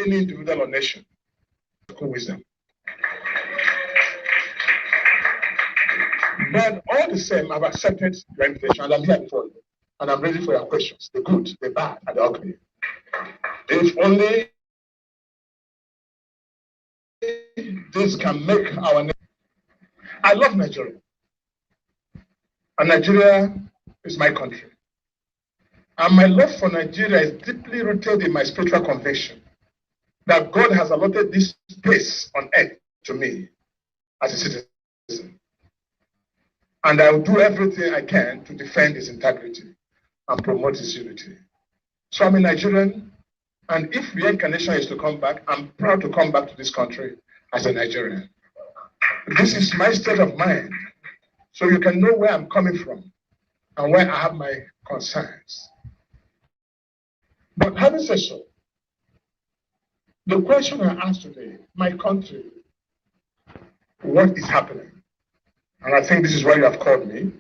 any individual or nation. Wisdom. But all the same, I've accepted your invitation and I'm here before you. And I'm ready for your questions, the good, the bad, and the ugly. If only this can make our nation. I love Nigeria. And Nigeria is my country. And my love for Nigeria is deeply rooted in my spiritual conviction that God has allotted this space on earth to me as a citizen. And I will do everything I can to defend its integrity and promote its unity. So I'm a Nigerian, and if reincarnation is to come back, I'm proud to come back to this country as a Nigerian. This is my state of mind, so you can know where I'm coming from and where I have my concerns. But having said so, the question I asked today, my country, what is happening? And I think this is why you have called me,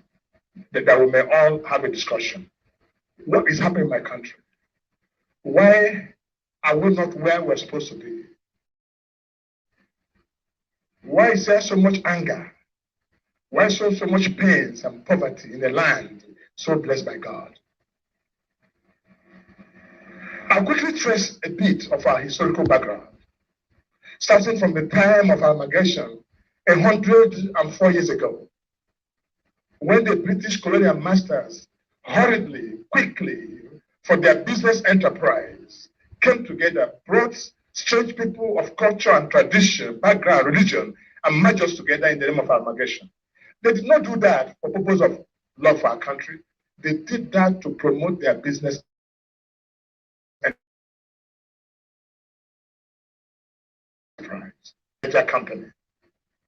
that we may all have a discussion. What is happening in my country? Why are we not where we're supposed to be? Why is there so much anger? Why so much pain and poverty in a land so blessed by God? I'll quickly trace a bit of our historical background, starting from the time of our migration 104 years ago, when the British colonial masters hurriedly, quickly, for their business enterprise, came together, brought strange people of culture and tradition, background, religion, and merged us together in the name of our migration. They did not do that for purpose of love for our country. They did that to promote their business enterprise, their company.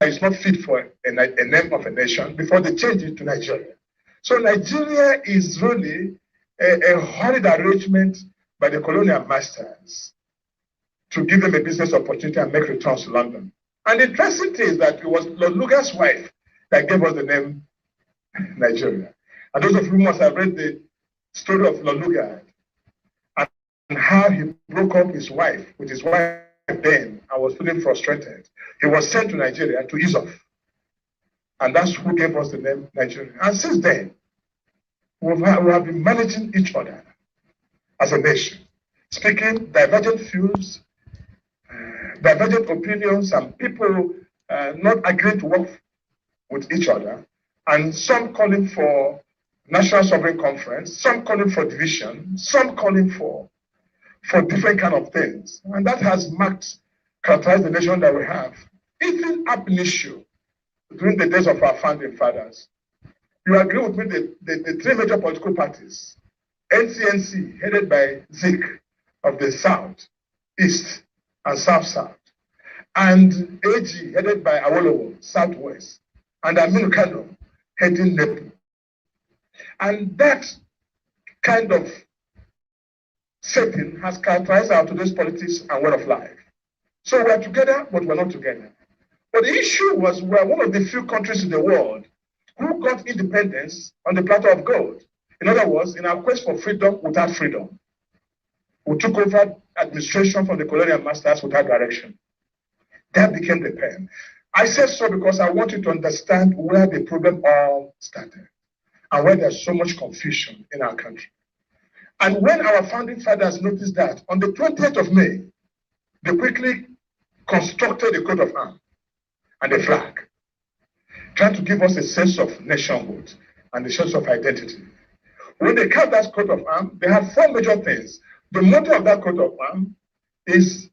It's not fit for a name of a nation before they change it to Nigeria. So Nigeria is really a hurried arrangement by the colonial masters to give them a business opportunity and make returns to London. And the interesting thing is that it was Lord Lugard's wife that gave us the name Nigeria. And those of you must have read the story of Lord Lugard and how he broke up his wife with his wife then and was feeling frustrated. He was sent to Nigeria to ease off. And that's who gave us the name Nigeria. And since then, we have been managing each other as a nation, speaking divergent views, divergent opinions, and people not agreeing to work with each other, and some calling for national sovereign conference, some calling for division, some calling for different kind of things. And that has characterized the nation that we have. Even ab initio, during the days of our founding fathers, you agree with me that the three major political parties, NCNC, headed by Zik of the South, East, and South-South, and AG, headed by Awolowo, Southwest, and Aminu Kano, heading NEPU. And that kind of setting has characterized our today's politics and way of life. So we're together, but we're not together. But the issue was we're one of the few countries in the world who got independence on the platter of gold. In other words, in our quest for freedom without freedom. We took over administration from the colonial masters without direction. That became the pain. I said so because I want you to understand where the problem all started and where there's so much confusion in our country. And when our founding fathers noticed that, on the 20th of May, they quickly constructed a coat of arms and a flag, trying to give us a sense of nationhood and a sense of identity. When they carved that coat of arms, they had four major things. The motto of that coat of arms is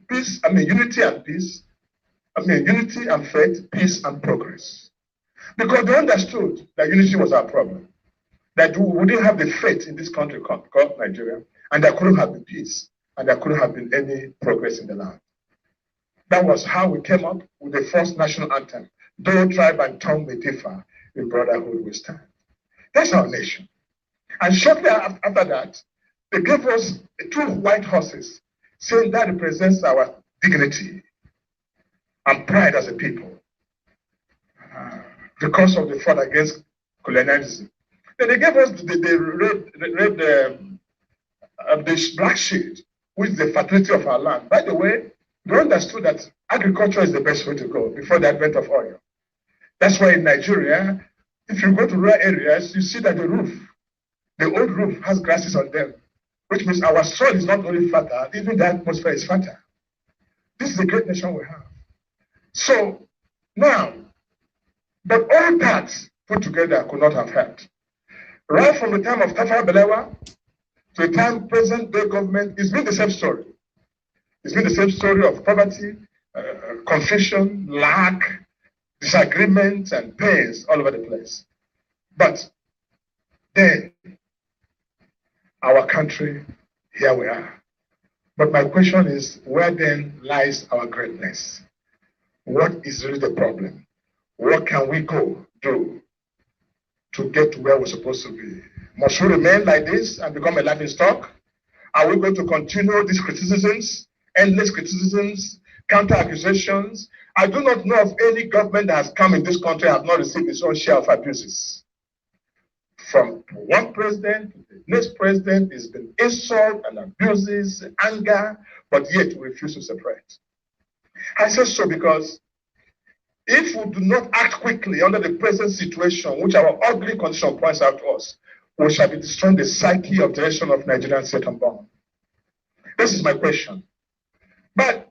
peace, unity and peace, unity and faith, peace and progress. Because they understood that unity was our problem, that we wouldn't have the faith in this country called Nigeria, and there couldn't have been peace, and there couldn't have been any progress in the land. That was how we came up with the first national anthem. Though tribe and tongue may differ, in brotherhood we stand. That's our nation. And shortly after that, they gave us two white horses, saying that represents our dignity and pride as a people because of the fight against colonialism. Then they gave us the black sheet, which is the fertility of our land. By the way, they understood that agriculture is the best way to go before the advent of oil. That's why in Nigeria, if you go to rural areas, you see that the old roof has grasses on them, which means our soil is not only fertile, even the atmosphere is fertile. This is a great nation we have. So now, but all that put together could not have helped. Right from the time of Tafawa Balewa to the time present-day government, it's been the same story. It's been the same story of poverty, confusion, lack, disagreements, and pains all over the place. But then, our country, here we are. But my question is, where then lies our greatness? What is really the problem? What can we go do to get to where we're supposed to be? Must we remain like this and become a laughing stock? Are we going to continue these criticisms, endless criticisms, counter-accusations? I do not know of any government that has come in this country and has not received its own share of abuses. From one president to the next president, it's been insult and abuses, anger, but yet we refuse to separate. I say so because if we do not act quickly under the present situation, which our ugly condition points out to us, we shall be destroying the psyche of the nation of Nigerian state unborn. This is my question. But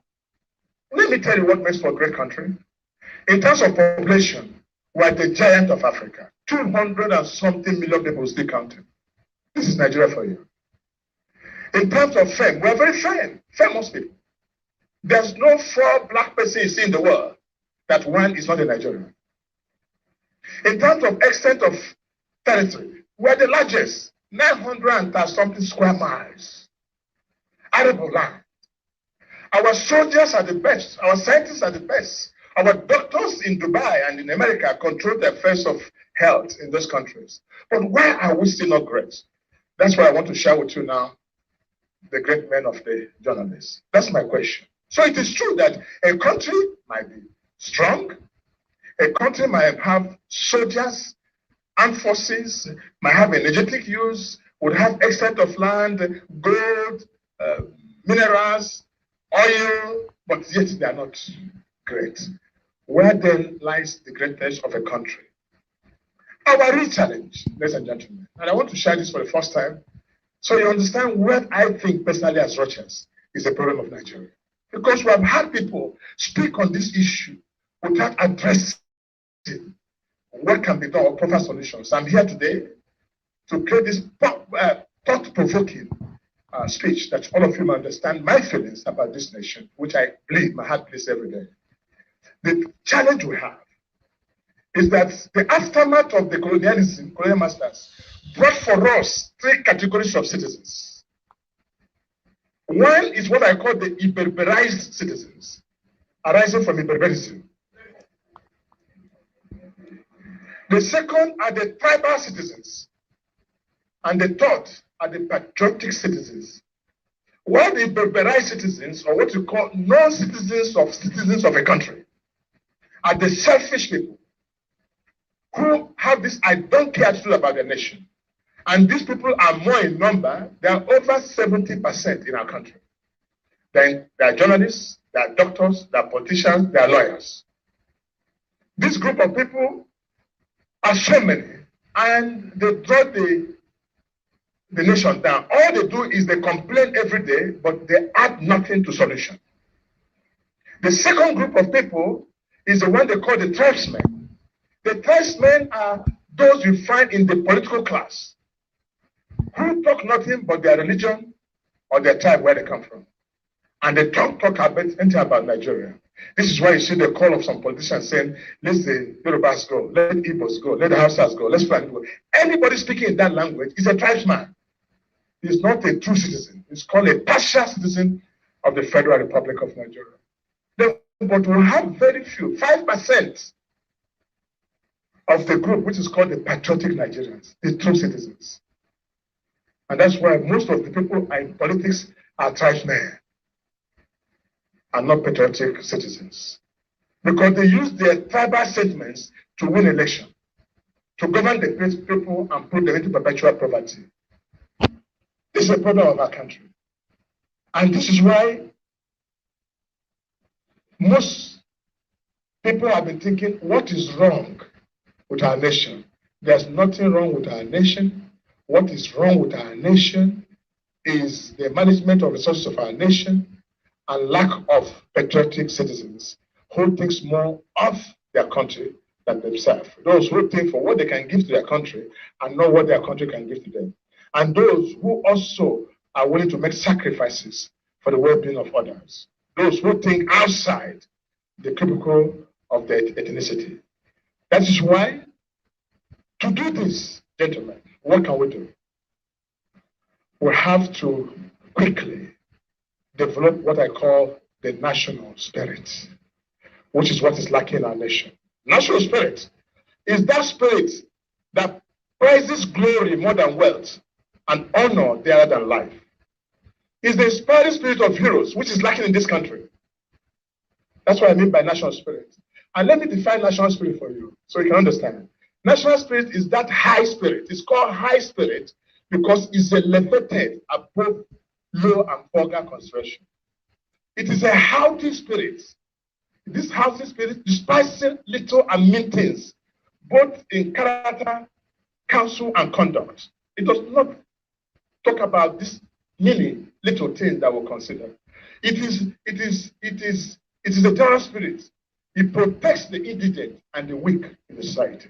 let me tell you what makes for a great country. In terms of population, we're the giant of Africa. 200 and something million people still counting. This is Nigeria for you. In terms of fame, we're very famous people. There's no 4 black persons in the world that one is not a Nigerian. In terms of extent of territory, we're the largest, 900 and something square miles. Arable land. Our soldiers are the best. Our scientists are the best. Our doctors in Dubai and in America control the affairs of health in those countries. But why are we still not great? That's why I want to share with you now the great men of the journalists. That's my question. So it is true that a country might be strong, a country might have soldiers, armed forces, might have energetic use, would have extent of land, gold, minerals, oil, but yet they are not great. Where then lies the greatness of a country? Our real challenge, ladies and gentlemen, and I want to share this for the first time, so you understand what I think personally as Rochas is a problem of Nigeria. Because we have had people speak on this issue without addressing what can be done or proper solutions. I'm here today to create this thought-provoking speech that all of you may understand my feelings about this nation, which I bleed my heart bleeds every day. The challenge we have is that the aftermath of the colonial masters brought for us 3 categories of citizens. One is what I call the Iberberized citizens, arising from Iberberism. The second are the tribal citizens. And the third are the patriotic citizens. While the Iberberized citizens, or what you call non-citizens of a country, are the selfish people who have this I don't care attitude about their nation. And these people are more in number. They are over 70% in our country. Then there are journalists, there are doctors, there are politicians, there are lawyers. This group of people are so many, and they drag the nation down. All they do is they complain every day, but they add nothing to solution. The second group of people is the one they call the tribesmen. The tribesmen are those you find in the political class who talk nothing but their religion or their tribe where they come from. And they talk about Nigeria. This is why you see the call of some politicians saying, let the Yorubas go, let Igbos go, let the Hausas go, let's Fulani go. Anybody speaking in that language is a tribesman. He's not a true citizen. He's called a partial citizen of the Federal Republic of Nigeria. But we have very few, 5% of the group, which is called the patriotic Nigerians, the true citizens. And that's why most of the people in politics are tribesmen and not patriotic citizens. Because they use their tribal sentiments to win election, to govern the people and put them into perpetual poverty. This is a problem of our country. And this is why most people have been thinking, what is wrong with our nation? There's nothing wrong with our nation. What is wrong with our nation is the management of resources of our nation and lack of patriotic citizens who think more of their country than themselves. Those who think for what they can give to their country and not what their country can give to them. And those who also are willing to make sacrifices for the well-being of others. Those who think outside the cubicle of their ethnicity. That is why, to do this, gentlemen, what can we do? We have to quickly develop what I call the national spirit, which is what is lacking in our nation. National spirit is that spirit that prizes glory more than wealth and honor dearer than life. It's the inspiring spirit of heroes, which is lacking in this country. That's what I mean by national spirit. And let me define national spirit for you so you can understand. National spirit is that high spirit. It's called high spirit because it's elevated above low and vulgar consideration. It is a healthy spirit. This healthy spirit despises little and mean things, both in character, counsel, and conduct. It does not talk about this many little things that we'll consider. It is a general spirit. It protects the indigent and the weak in the society.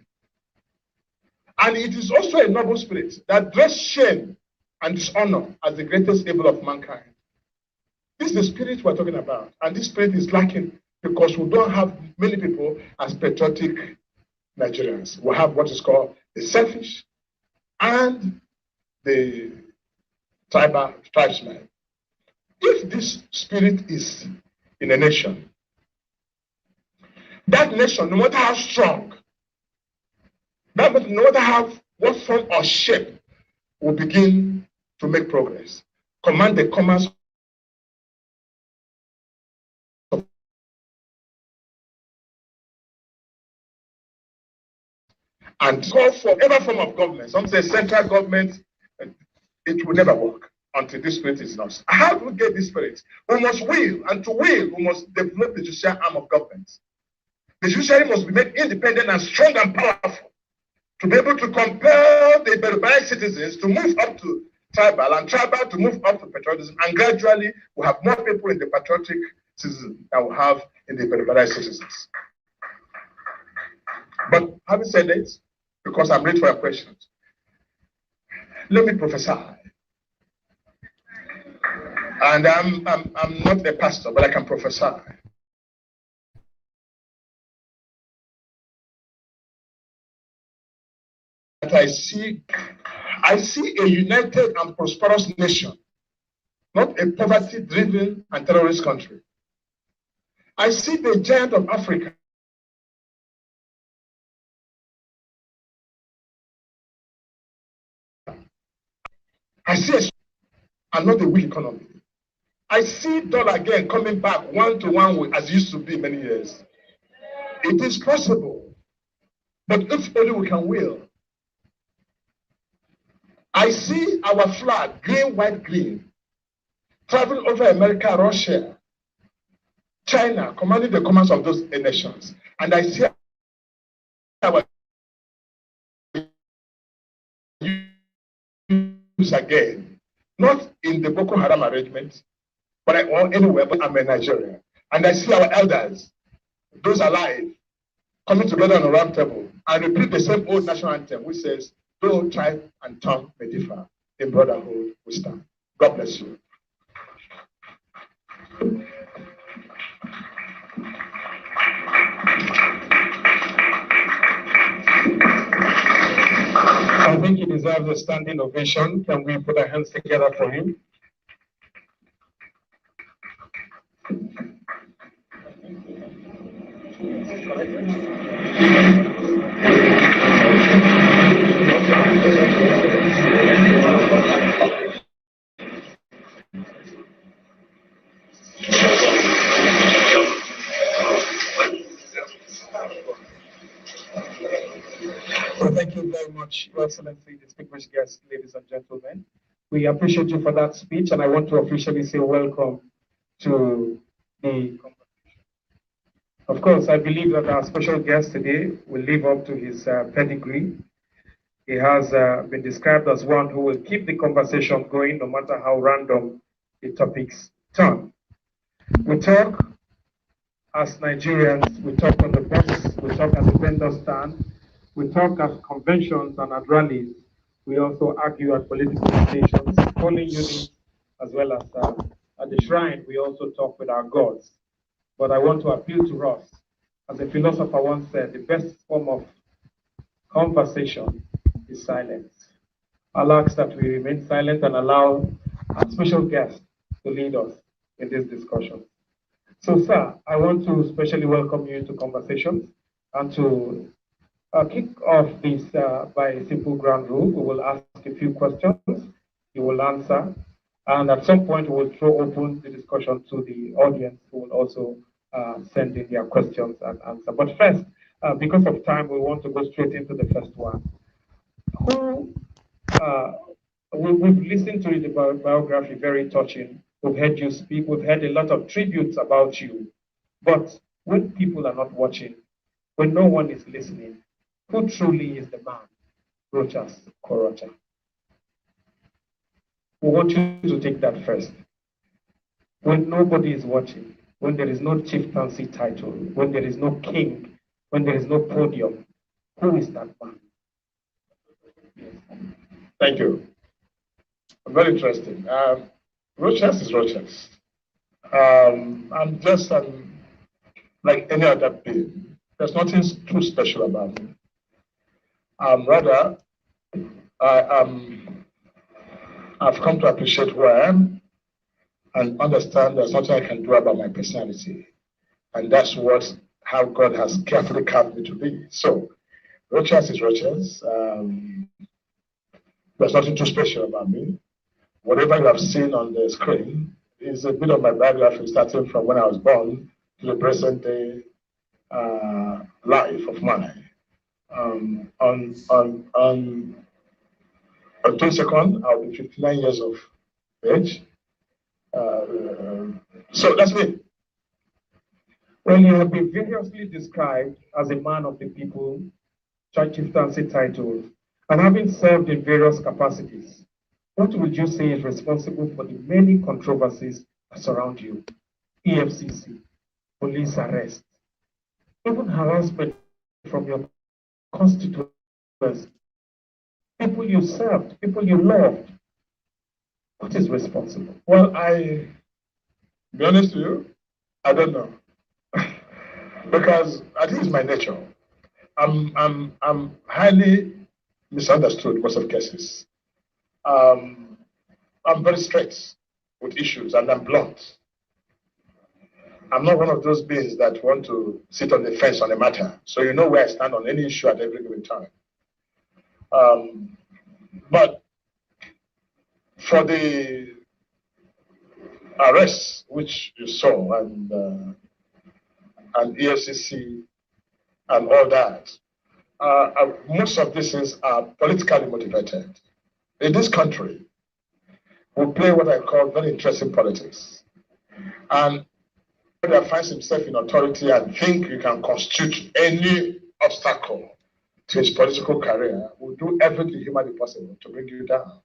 And it is also a noble spirit that dreads shame and dishonor as the greatest evil of mankind. This is the spirit we're talking about. And this spirit is lacking because we don't have many people as patriotic Nigerians. We have what is called the selfish and the tribesmen. If this spirit is in a nation, that nation, no matter how strong, no matter what form or shape, will begin to make progress. Command the commerce and call for every form of government. Some say central government, it will never work until this spirit is lost. How do we get this spirit? We must will, and to will, we must develop the judicial arm of government. The judiciary must be made independent and strong and powerful to be able to compel the Berberite citizens to move up to tribal and tribal to move up to patriotism. And gradually, we have more people in the patriotic citizens than we have in the Berberite citizens. But having said this, because I'm ready for your questions, let me prophesy. And I'm not a pastor, but I can prophesy. I see a united and prosperous nation, not a poverty-driven and terrorist country. I see the giant of Africa. I see and not a weak economy. I see dollar again coming back one-to-one as it used to be many years. It is possible, but if only we can will. I see our flag, green, white, green, traveling over America, Russia, China, commanding the commerce of those nations. And I see our use again, not in the Boko Haram arrangement, but anywhere, but I'm in Nigeria. And I see our elders, those alive, coming together on a round table and repeat the same old national anthem, which says, though tribe and tongue may differ, in brotherhood we stand. God bless you. I think he deserves a standing ovation. Can we put our hands together for him? Well, thank you very much, Your Excellency, distinguished guests, ladies and gentlemen. We appreciate you for that speech, and I want to officially say welcome to the conversation. Of course, I believe that our special guest today will live up to his pedigree. He has been described as one who will keep the conversation going no matter how random the topics turn. We talk as Nigerians, we talk on the bus, we talk at the vendor stand, we talk at conventions and at rallies. We also argue at political stations, polling units, as well as at the shrine. We also talk with our gods. But I want to appeal to us. As a philosopher once said, the best form of conversation is silence. I'll ask that we remain silent and allow our special guest to lead us in this discussion. So, sir, I want to specially welcome you to Conversations and to kick off this by a simple ground rule. We will ask a few questions, you will answer, and at some point we will throw open the discussion to the audience who will also send in their questions and answer. But first, because of time, we want to go straight into the first one. We've listened to the biography, very touching. We've heard you speak, we've heard a lot of tributes about you. But when people are not watching, when no one is listening, who truly is the man, Rochas Korocha? We want you to take that first. When nobody is watching, when there is no chieftaincy title, when there is no king, when there is no podium, who is that man? Thank you. Very interesting. Rochas is Rochas. I'm just like any other being. There's nothing too special about me. Rather, I've come to appreciate who I am and understand there's nothing I can do about my personality. And that's how God has carefully carved me to be. So, Rochas is Rochas. There's nothing too special about me. Whatever you have seen on the screen is a bit of my biography, starting from when I was born to the present day life of mine. On 22nd, I'll be 59 years of age. So that's me. Well, you have been variously described as a man of the people, chieftaincy titles, and having served in various capacities. What would you say is responsible for the many controversies that surround you? EFCC, police arrest, even harassment from your constituents, people you served, people you loved. What is responsible? Well, to be honest with you, I don't know. Because I think it's my nature. I'm highly misunderstood in most of cases. I'm very straight with issues and I'm blunt. I'm not one of those beings that want to sit on the fence on a matter. So you know where I stand on any issue at every given time. But for the arrests which you saw and EFCC and all that, most of these things are politically motivated. In this country, we play what I call very interesting politics. And that finds himself in authority and think you can constitute any obstacle to his political career will do everything humanly possible to bring you down.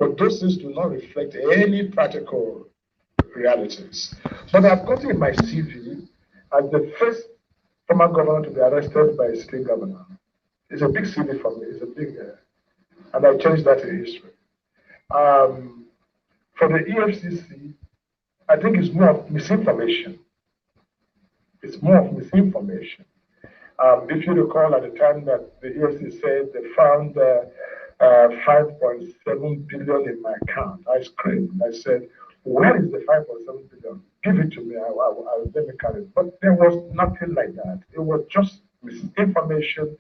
But those things do not reflect any practical realities. But I've got in my CV as the first former governor to be arrested by a sitting governor. It's a big CV for me. It's a big, and I changed that in history. For the EFCC, I think it's more of misinformation. It's more of misinformation. If you recall, at the time that the EFCC said they found 5.7 billion in my account, I screamed. I said, "Where is the 5.7 billion? Give it to me. I'll let me carry it." But there was nothing like that. It was just misinformation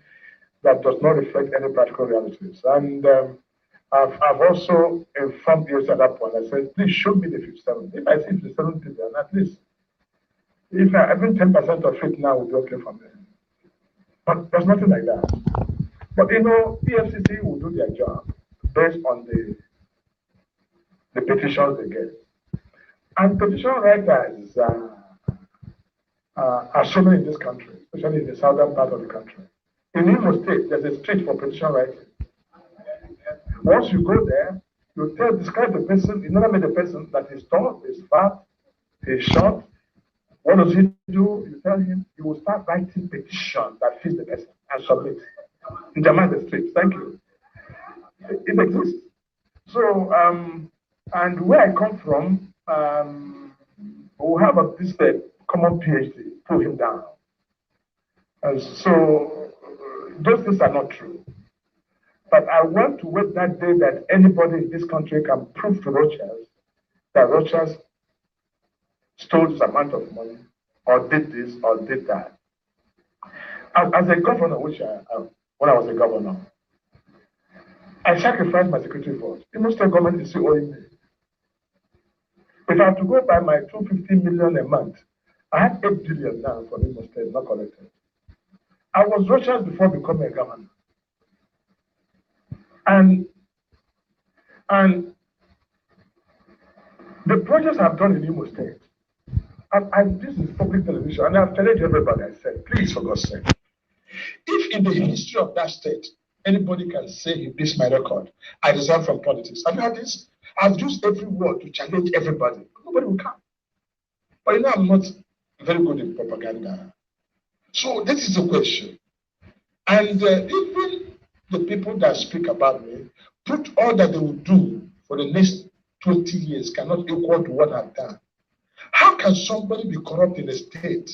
that does not reflect any practical realities. And I've also informed you at that point. I said, "Please show me the 57. If I see 57 billion, at least, if even 10% of it now will be okay for me." But there's nothing like that. But you know, PFCC will do their job based on the the petitions they get. And petition writers are so many in this country, especially in the southern part of the country. In Imo State, there's a street for petition writing. Once you go there, you describe the person, you never met the person that is tall, is fat, is short. What does he do? You tell him, you will start writing petition that fits the person and submit. In the street. Thank you. It exists. So, and where I come from, we have this common PhD, pull him down. And so, those things are not true. But I want to wait that day that anybody in this country can prove to Rochas that Rochas stole this amount of money, or did this, or did that. As a governor, when I was a governor, I sacrificed my security vote. The state government is still owing me. If I have to go by my 250 million a month, I have 8 billion now for Imo State, not collected. I was Rochas before becoming a governor. And the projects I've done in Imo State, this is public television, and I've challenged everybody. I said, please, for God's sake, if in the history of that state, anybody can say he beats my record, I resign from politics. Have you heard this? I've used every word to challenge everybody. Nobody will come. But you know, I'm not very good in propaganda. So this is the question. And even the people that speak about me put all that they will do for the next 20 years cannot equal to what I've done. How can somebody be corrupt in a state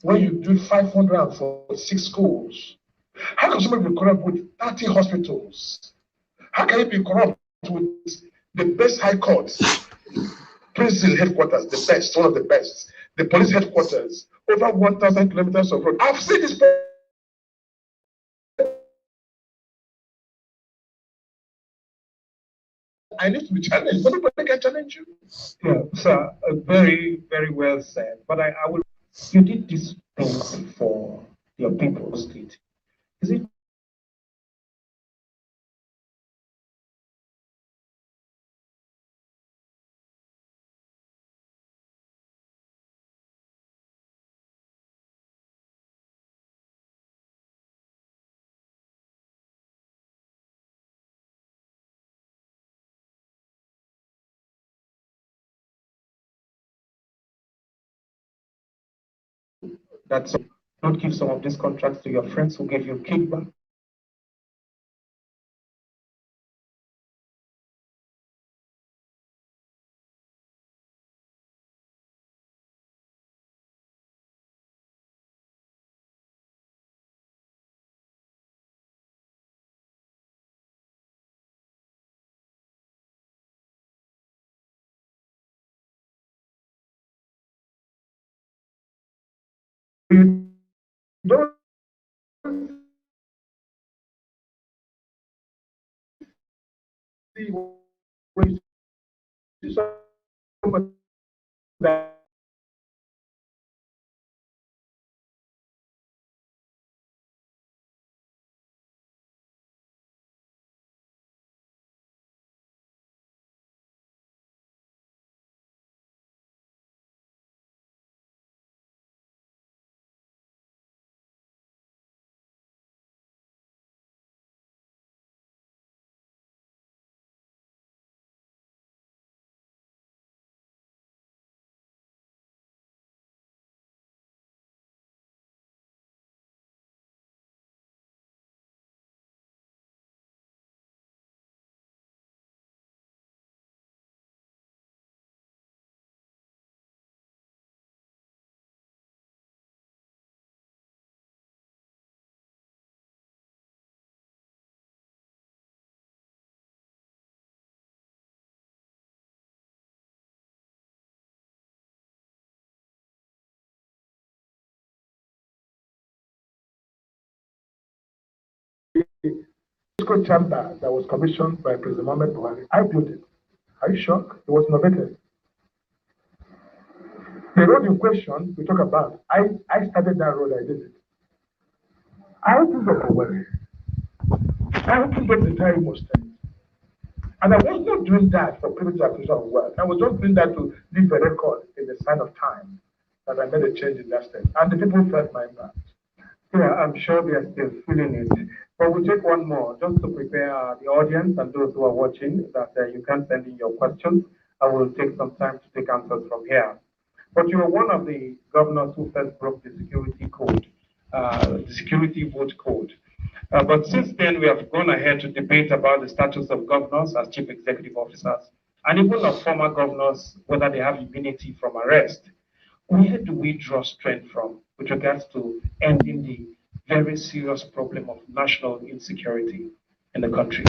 when you do 546 schools? How can somebody be corrupt with 30 hospitals? How can you be corrupt with the best high courts, prison headquarters, the best, one of the best, the police headquarters, over 1,000 kilometers of road? I've seen this. I need to be challenged. Nobody can challenge you. Yeah, sir, very, very well said. But I will. You did these things for your people's state. Is it? That's not give some of these contracts to your friends who gave you kickback. You don't see when you see somebody that Disco chamber that was commissioned by President Mohamed Buhari, I built it. Are you shocked? It was innovative. The road in question we talk about, I started that road, I did it. I opened up a way. I opened up the entire Imo State. And I was not doing that for privilege acquisition of wealth. I was just doing that to leave a record in the sign of time that I made a change in that state. And the people felt my impact. Yeah, I'm sure they are still feeling it. But we'll take one more just to prepare the audience and those who are watching that you can send in your questions. I will take some time to take answers from here. But you are one of the governors who first broke the security code, the security vote code. But since then, we have gone ahead to debate about the status of governors as chief executive officers, and even of former governors, whether they have immunity from arrest. Where do we draw strength from with regards to ending the very serious problem of national insecurity in the country?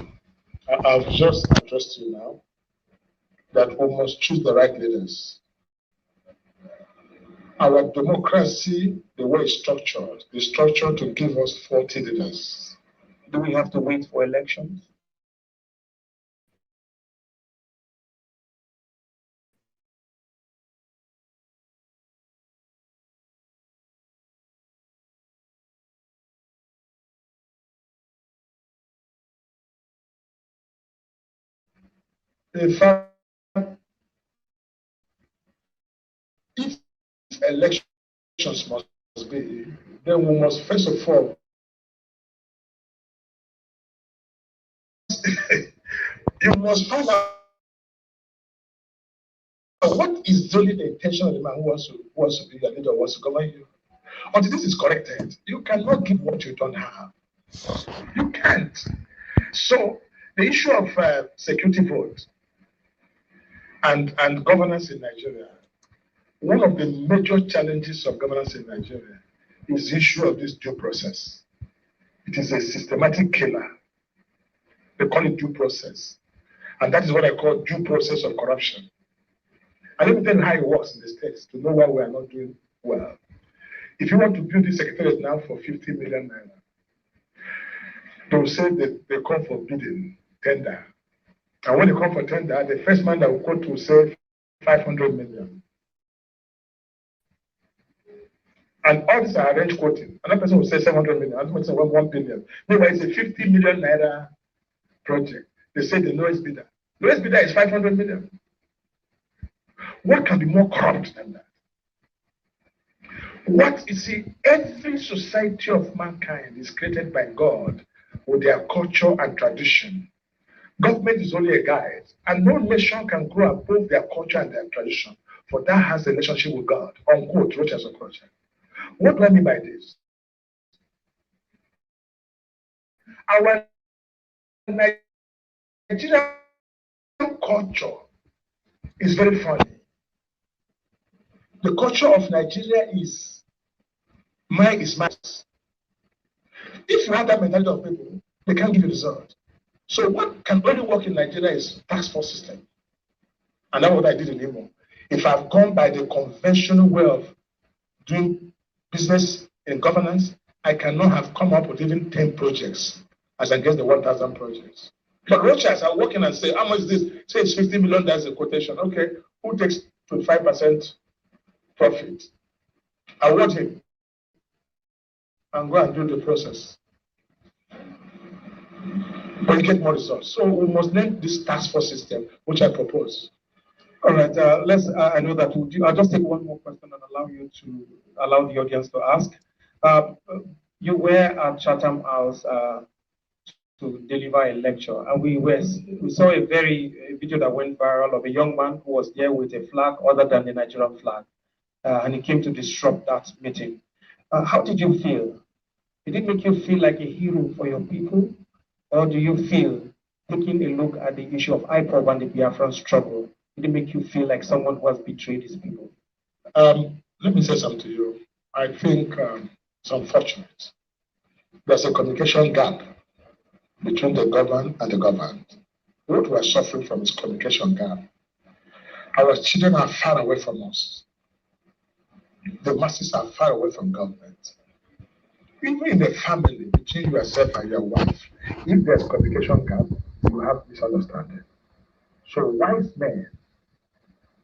I've just addressed you now that we must choose the right leaders. Our democracy, the way it's structured, is structured to give us 40 leaders. Do we have to wait for elections? In fact, if elections must be, then we must first of all you must find out what is really the intention of the man who wants to be your leader, wants to govern you. Until this is corrected, you cannot give what you don't have. You can't. So the issue of security vote and governance in Nigeria, one of the major challenges of governance in Nigeria is the issue of this due process. It is a systematic killer. They call it due process. And that is what I call due process of corruption. And let me tell you how it works in the States to know why we are not doing well. If you want to build this secretariat now for 50 million naira, they will say that they come for bidding, tender. And when they come for tender, the first man that will quote will say 500 million. And all these are arranged quoting. Another person will say 700 million, another person will say 1 billion. Meanwhile, it's a 50 million naira project. They say the lowest bidder. The lowest bidder is 500 million. What can be more corrupt than that? What you see, every society of mankind is created by God with their culture and tradition. Government is only a guide, and no nation can grow above their culture and their tradition, for that has a relationship with God. Unquote, Rochas or culture. What do I mean by this? Our Nigerian culture is very funny. The culture of Nigeria is mine is mine. If you have that mentality of people, they can't give you result. So what can only work in Nigeria is task force system. And that's what I did in Imo. If I've gone by the conventional way of doing business in governance, I cannot have come up with even 10 projects as against the 1,000 projects. But Rochas are working and say, how much is this? Say it's 50 million, that's a quotation. Okay, who takes 25% profit? I want him. And go and do the process. But you get more results. So we must learn this task force system, which I propose. All right, I know that I'll just take one more question and allow the audience to ask. You were at Chatham House to deliver a lecture, and we saw a video that went viral of a young man who was there with a flag other than the Nigerian flag, and he came to disrupt that meeting. How did you feel? Did it make you feel like a hero for your people, or do you feel, taking a look at the issue of IPOB and the Biafran struggle, did it make you feel like someone who has betrayed his people? Let me say something to you. I think it's unfortunate. There's a communication gap between the governed and the governed. What we are suffering from is communication gap. Our children are far away from us. The masses are far away from government. Even in the family, between yourself and your wife, if there's communication gap, you have misunderstanding. So wise men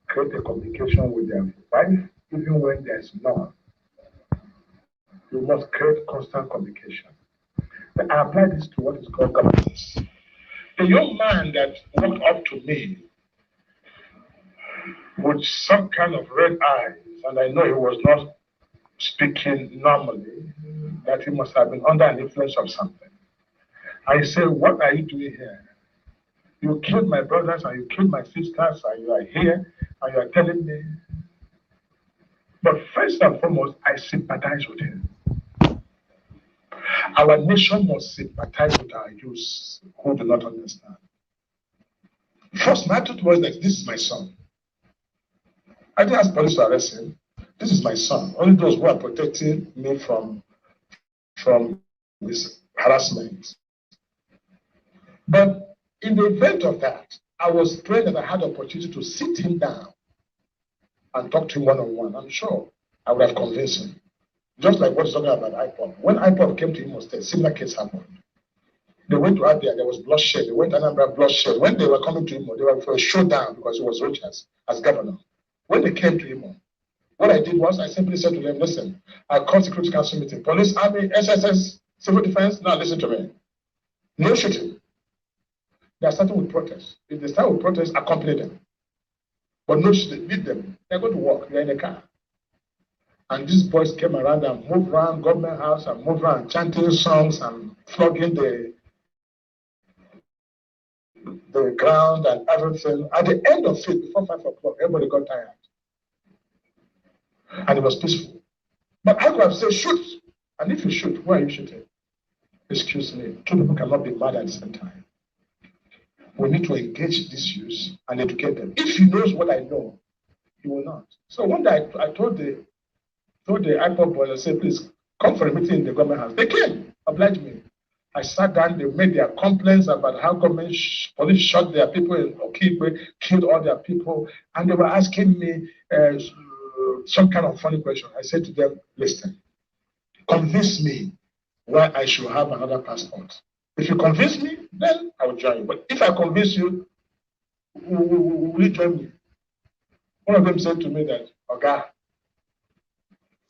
create a communication with their wife, even when there's none. You must create constant communication. But I apply this to what is called governance. A young man that walked up to me with some kind of red eyes, and I know he was not speaking normally, that he must have been under an influence of something. I said, what are you doing here? You killed my brothers and you killed my sisters, and you are here and you are telling me. But first and foremost, I sympathize with him. Our nation must sympathize with our youth who do not understand. First, my attitude was that this is my son. I didn't ask police to arrest him. This is my son. Only those who are protecting me from this harassment. But in the event of that, I was praying that I had the opportunity to sit him down and talk to him one-on-one. I'm sure I would have convinced him. Just like what he's talking about IPOB. When IPOB came to Imo State, similar case happened. They went to Abia, there was bloodshed. They went to Anambra, bloodshed. When they were coming to Imo, they were for a showdown because it was Rochas as governor. When they came to Imo, what I did was I simply said to them, listen, I called Security Council meeting, police, army, SSS, civil defense, now listen to me. No shooting. They are starting with protests. If they start with protests, accompany them. But no shooting, lead them. They're going to walk, they're in a car. And these boys came around and moved around government house and moved around chanting songs and flogging the ground and everything. At the end of it, before 5 o'clock, everybody got tired. And it was peaceful. But I could have said, shoot. And if you shoot, why are you shooting? Excuse me, two people cannot be mad at the same time. We need to engage these youths and educate them. If he knows what I know, he will not. So one day I told the IPOB boys, I said, please come for a meeting in the government house. They came, obliged me. I sat down, they made their complaints about how government police shot their people in Okigwe, killed all their people, and they were asking me some kind of funny question. I said to them, listen, convince me why I should have another passport. If you convince me, then I will join you. But if I convince you, will you join me? One of them said to me that, okay,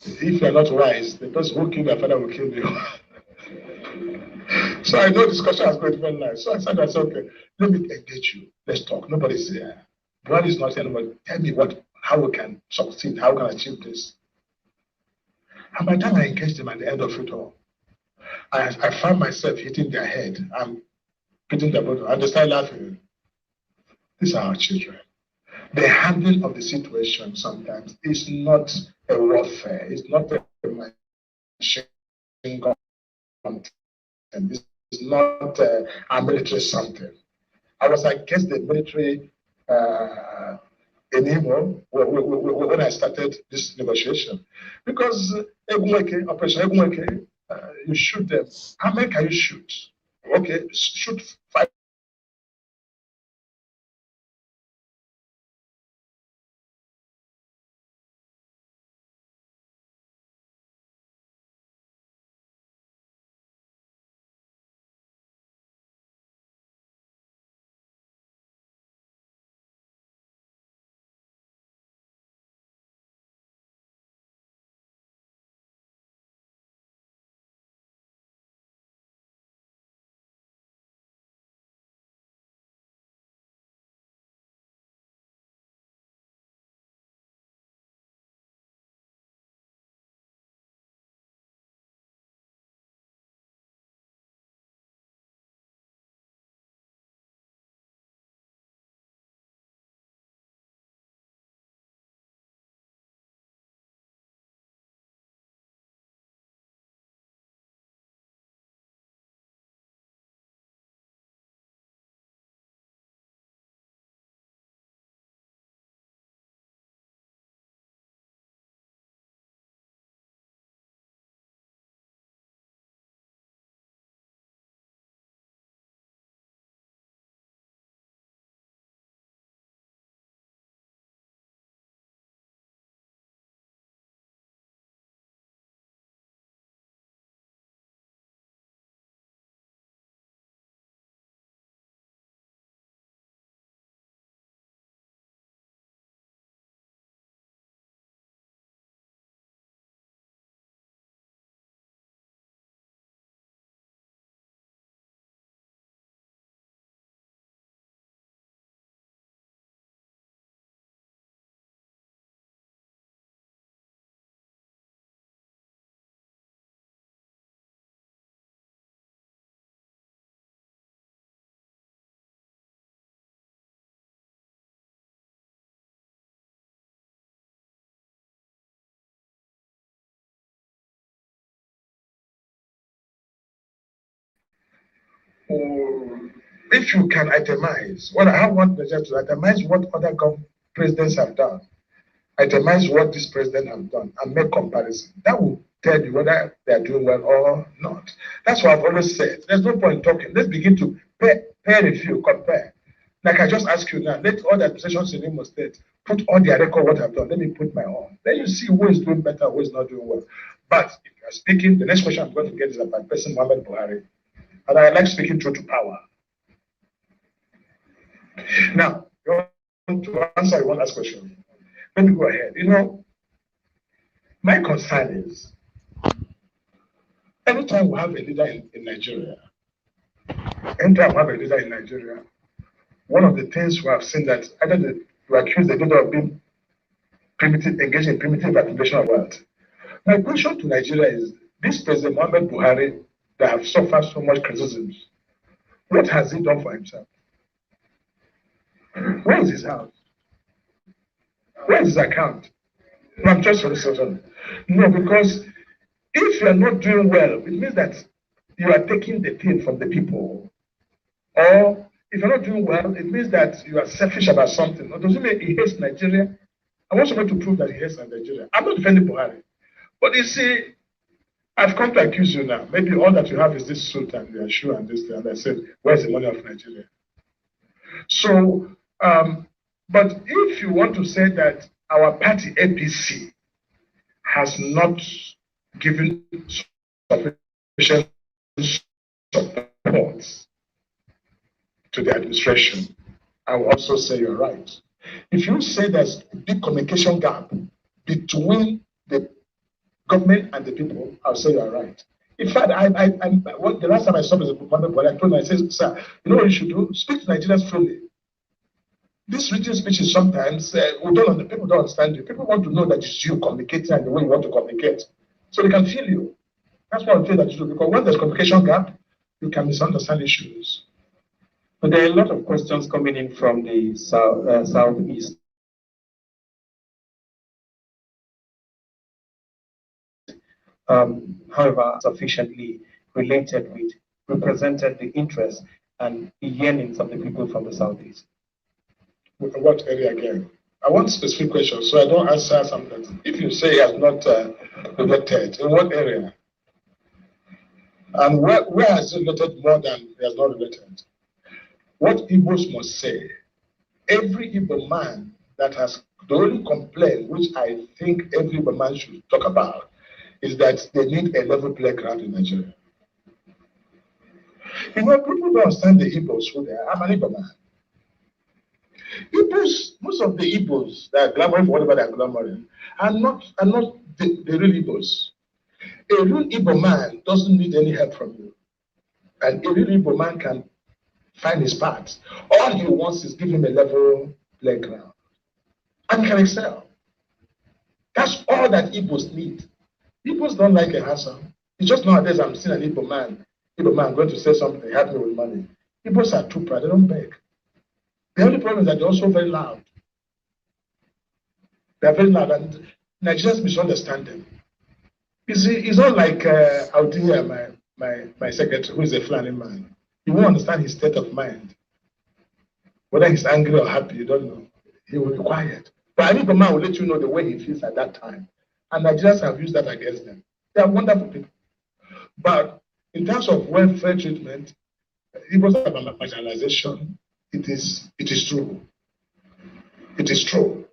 if you are not wise, the person who killed your father will kill you. So I know discussion has gone very nice. So I said, that's okay. Let me engage you. Let's talk. Nobody's here. God is not saying, but tell me how we can succeed, how we can achieve this. And by the time I engaged them at the end of it all, I found myself hitting their head. I'm hitting their bottom. And they started laughing. These are our children. The handling of the situation sometimes is not a warfare. It's not a machine gun. And this is not a military something. I was against the military in Imo when I started this negotiation. Because Operation Egumeke, you shoot them. How many can you shoot? Okay, shoot 5 if you can itemize, what I want Nigeria to itemize what other presidents have done, itemize what this president has done, and make comparison. That will tell you whether they are doing well or not. That's what I've always said. There's no point talking. Let's begin to pair review, compare. Like I just asked you now, let all the administrations in Imo State put on their record what I've done. Let me put my own. Then you see who is doing better, who is not doing well. But if you are speaking, the next question I'm going to get is about President Muhammad Buhari. And I like speaking truth to power. Now, you want to answer one last question. Let me go ahead. You know, my concern is every time we have a leader in Nigeria, one of the things we have seen that either we accuse the leader of being primitive, engaged in primitive accumulation of wealth. My question to Nigeria is this President Muhammad Buhari that have suffered so much criticism, what has he done for himself? Where is his house? Where is his account? No, I'm just for no, because if you are not doing well, it means that you are taking the thing from the people. Or if you're not doing well, it means that you are selfish about something. Or does it mean he hates Nigeria? I want somebody to prove that he hates Nigeria. I'm not defending Buhari. But you see, I've come to accuse you now. Maybe all that you have is this suit and your shoe and this thing. And I said, where's the money of Nigeria? So, but if you want to say that our party APC has not given sufficient support to the administration, I will also say you're right. If you say there's a big communication gap between the government and the people, I'll say you're right. In fact, the last time I saw President Muhammad, I told him, I said, sir, you know what you should do? Speak to Nigerians freely. This written speech is sometimes, people don't understand you. People want to know that it's you communicating and the way you want to communicate. So they can feel you. That's what I feel that you do. Because when there's communication gap, you can misunderstand issues. But there are a lot of questions coming in from the southeast. However, sufficiently related with, represented the interests and the yearnings of the people from the southeast. What area again? I want specific questions, so I don't answer something. If you say I have not related, in what area? And where has it related more than he has not related? What Igbos must say, every Igbo man that has the only complaint, which I think every Igbo man should talk about, is that they need a level playground in Nigeria. You know, people don't understand the Igbos who they are. I'm an Igbo man. Igbos, most of the Igbos that are glamoring for whatever they are glamoring are not the real Igbos. A real Igbo man doesn't need any help from you. And a real Igbo man can find his path. All he wants is give him a level playground. And he can excel. That's all that Igbos need. Igbos don't like a hassle. It's just nowadays I'm seeing an Igbo man going to say something, help me with money. Igbos are too proud, they don't beg. The only problem is that they're also very loud. They're very loud, and Nigerians misunderstand them. You see, it's not like out here, my secretary, who is a Fulani man. You won't understand his state of mind. Whether he's angry or happy, you don't know. He will be quiet. But I think the man will let you know the way he feels at that time. And Nigerians have used that against them. They are wonderful people. But in terms of welfare treatment, it was about marginalization. It is true. It is true.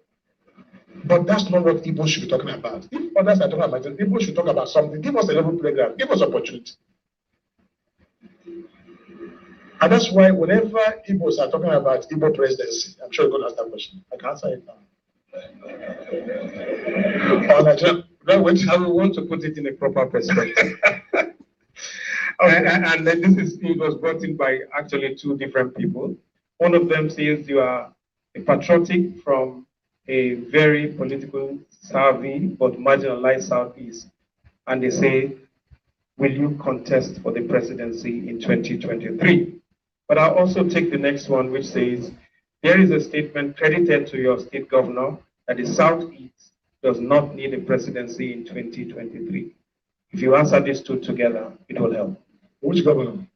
But that's not what Igbo should be talking about. If others are talking about it, Igbo should talk about something. Give us a level playground. Give us opportunity. And that's why whenever Igbos are talking about Igbo presidency, I'm sure you're going to ask that question. I can answer it now. I want to put it in a proper perspective. And it was brought in by actually two different people. One of them says you are a patriotic from a very political savvy but marginalized Southeast. And they say, will you contest for the presidency in 2023? But I'll also take the next one, which says, there is a statement credited to your state governor that the Southeast does not need a presidency in 2023. If you answer these two together, it will help. Which governor?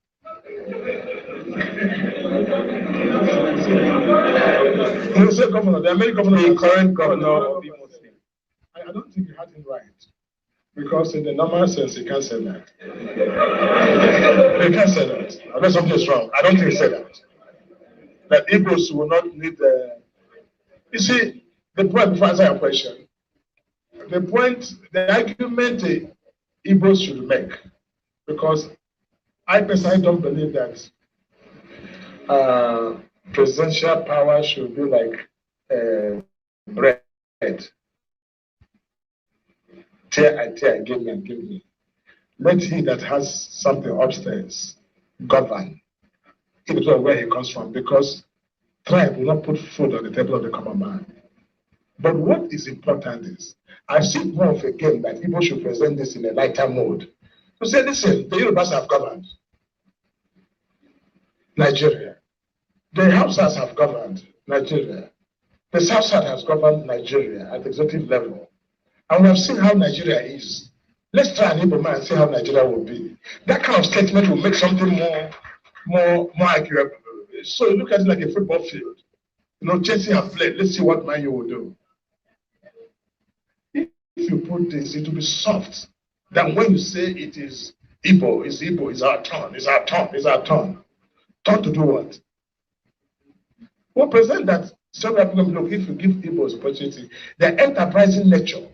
You say governor, there are many governors. The current governor of Imo State. I don't think you had it right. Because in the normal sense, you can't say that. You can't say that. Unless something is wrong. I don't think he said that. That Igbos will not need the. You see, the point, before I answer your question, the argument the Igbos should make, because I personally don't believe that presidential power should be like bread. Tear and tear, give me and give me. Let he that has something upstairs govern, irrespective of where he comes from, because tribe will not put food on the table of the common man. But what is important is, I see more of a game that people should present this in a lighter mode. To say, listen, the Yorubas have governed Nigeria. The Hausas have governed Nigeria. The South Side has governed Nigeria at the executive level. And we have seen how Nigeria is. Let's try an Igbo man and see how Nigeria will be. That kind of statement will make something more accurate. So you look at it like a football field. You know, Chelsea have played. Let's see what Man U will do. If you put this, it will be soft. Than when you say it is Igbo, it's our turn, it's our turn, it's our turn. Turn to do what? We'll present that several people look, if you give Igbos opportunity, their enterprising nature.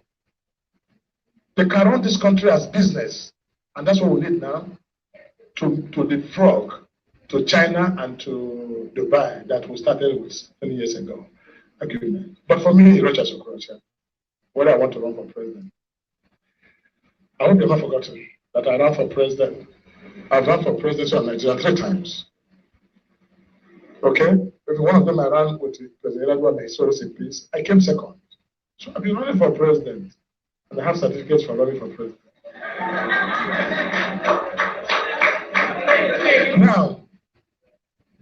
They can run this country as business, and that's what we need now to leapfrog to China and to Dubai that we started with 20 years ago. Agreement. But for me, Rochas, whether I want to run for president, I hope you've not forgotten that I ran for president. I've run for presidency of Nigeria 3 times. Okay? If one of them I ran with President Erdogan and his source in peace, I came second. So I've been running for president. And I have certificates for running for president. Now,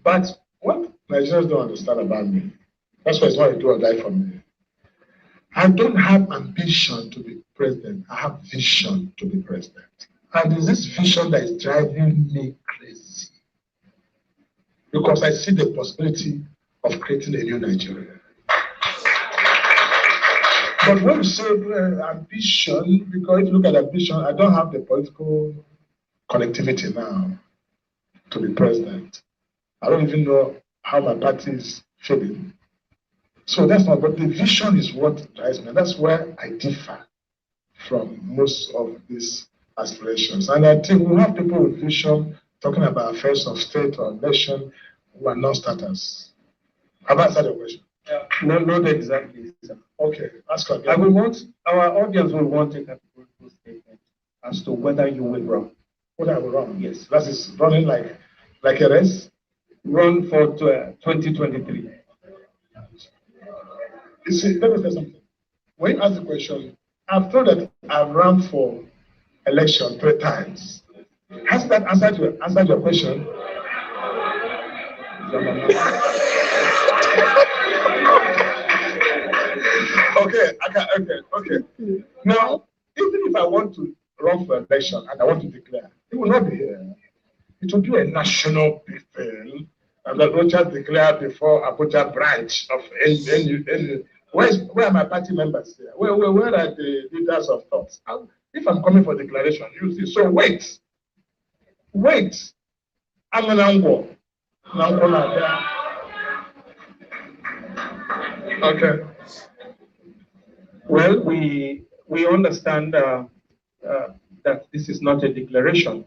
but what Nigerians don't understand about me, that's why it's not a do or die for me. I don't have ambition to be president. I have vision to be president. And it's this vision that is driving me crazy. Because I see the possibility of creating a new Nigeria. But when you say ambition, because if you look at ambition, I don't have the political connectivity now to be president. I don't even know how my party is feeling. So that's not, but the vision is what drives me. That's where I differ from most of these aspirations. And I think we have people with vision talking about affairs of state or nation who are non-starters. Have I answered your question? Yeah. No, not exactly. Okay, ask again. I will want, our audience will want a categorical statement as to whether you will run. Whether I will run? Yes. That is running like a race? Run for 2023. You see, let me say something. When you ask the question, I've told that I've run for election 3 times. Has that answered your question? Okay. Now, even if I want to run for election and I want to declare, it will not be here. It will be a national thing, and the Rochas declared before Abuja branch of NU. Where are my party members here? Where are the leaders of thoughts? If I'm coming for declaration, you see. So wait. I'm an angle. Okay. Well, we understand that this is not a declaration,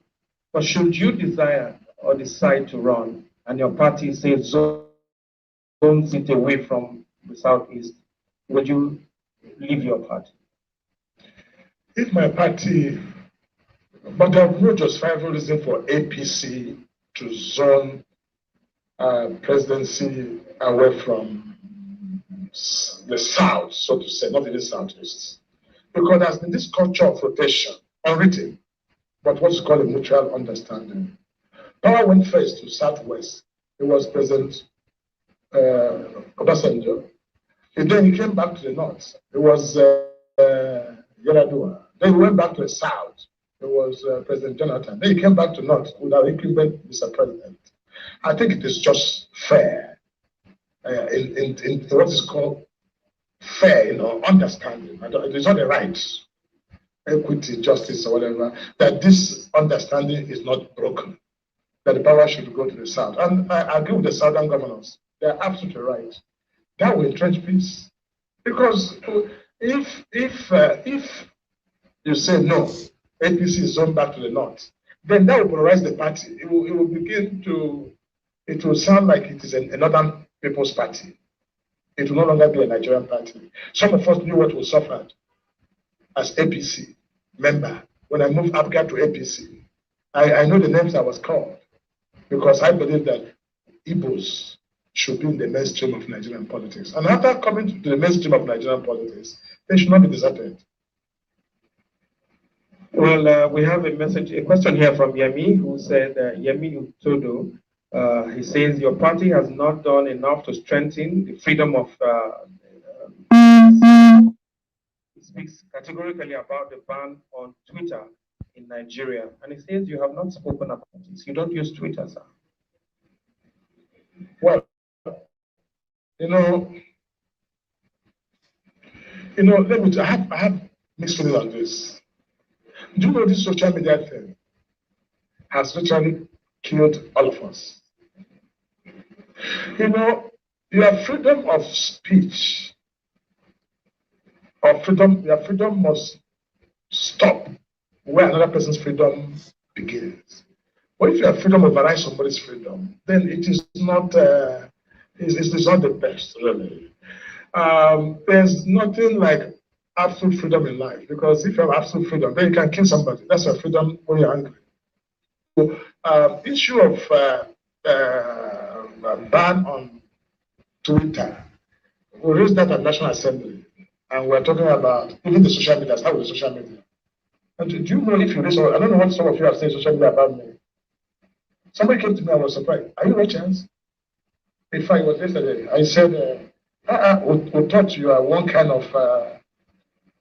but should you desire or decide to run, and your party says zones it away from the southeast, would you leave your party? If my party, but there is no justifiable reason for APC to zone presidency away from the south, so to say, not in the southeast. Because there's been this culture of rotation, unwritten, but what's called a mutual understanding. Power went first to southwest. It was President Obasanjo. And then he came back to the north. It was Yaradua. Then he went back to the south. It was President Jonathan. Then he came back to north with our incumbent Mr. President. I think it is just fair in what is called fair, understanding. It is not a right, equity, justice, or whatever, that this understanding is not broken, that the power should go to the South. And I agree with the Southern governors. They are absolutely right. That will entrench peace. Because if you say no, APC is zoned back to the North, then that will polarize the party. It will sound like it is a Northern People's Party. It will no longer be a Nigerian party. Some of us knew what we suffered as APC member. When I moved Abga to APC, I know the names I was called because I believe that Igbos should be in the mainstream of Nigerian politics. And after coming to the mainstream of Nigerian politics, they should not be deserted. Well, we have a question here from Yemi, who said, Yemi Utodo, he says, your party has not done enough to strengthen the freedom of he speaks categorically about the ban on Twitter in Nigeria. And he says you have not spoken about this. You don't use Twitter, sir. Well, I have mixed feelings on this. Do you know this social media thing has literally killed all of us? Your freedom of speech or your freedom must stop where another person's freedom begins. But if you have freedom override somebody's freedom, then it is not it's not the best, really. There's nothing like absolute freedom in life, because if you have absolute freedom, then you can kill somebody. That's your freedom when you're angry. So, issue of ban on Twitter, we raised that at National Assembly, and we're talking about even the social media. How with the social media? And do you know if you raise? I don't know what some of you have said social media about me. Somebody came to me, I was surprised. Are you Rochas? In fact, it was yesterday. I said, we thought you are one kind of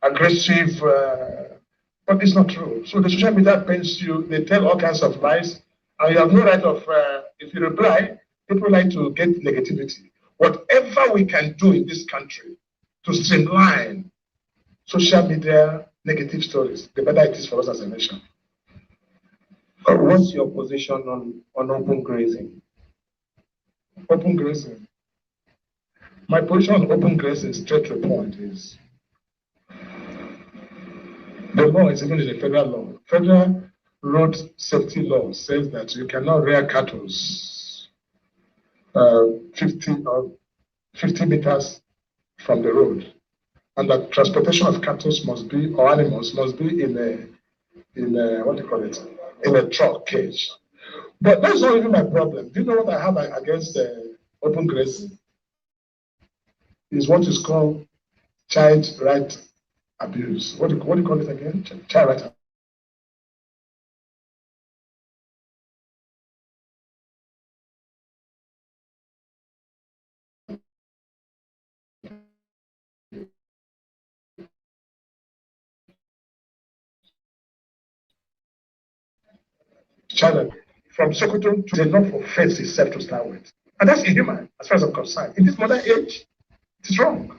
aggressive, but it's not true. So the social media paints you, they tell all kinds of lies, and you have no right of, if you reply, people like to get negativity. Whatever we can do in this country to streamline social media negative stories, the better it is for us as a nation. What's your position on open grazing? Open grazing. My position on open grazing, straight to the point, is the law is even in the federal law. Federal road safety law says that you cannot rear cattle 50 meters from the road, and that transportation of cattle must be, or animals must be in a what do you call it, in a truck cage. But that's not even my problem. Do you know what I have against open grazing? Is what is called child right abuse. What do you call it again? Child right abuse. Child from Sokoto to enough offense itself to start with. And that's inhuman as far as I'm concerned. In this modern age, it is wrong.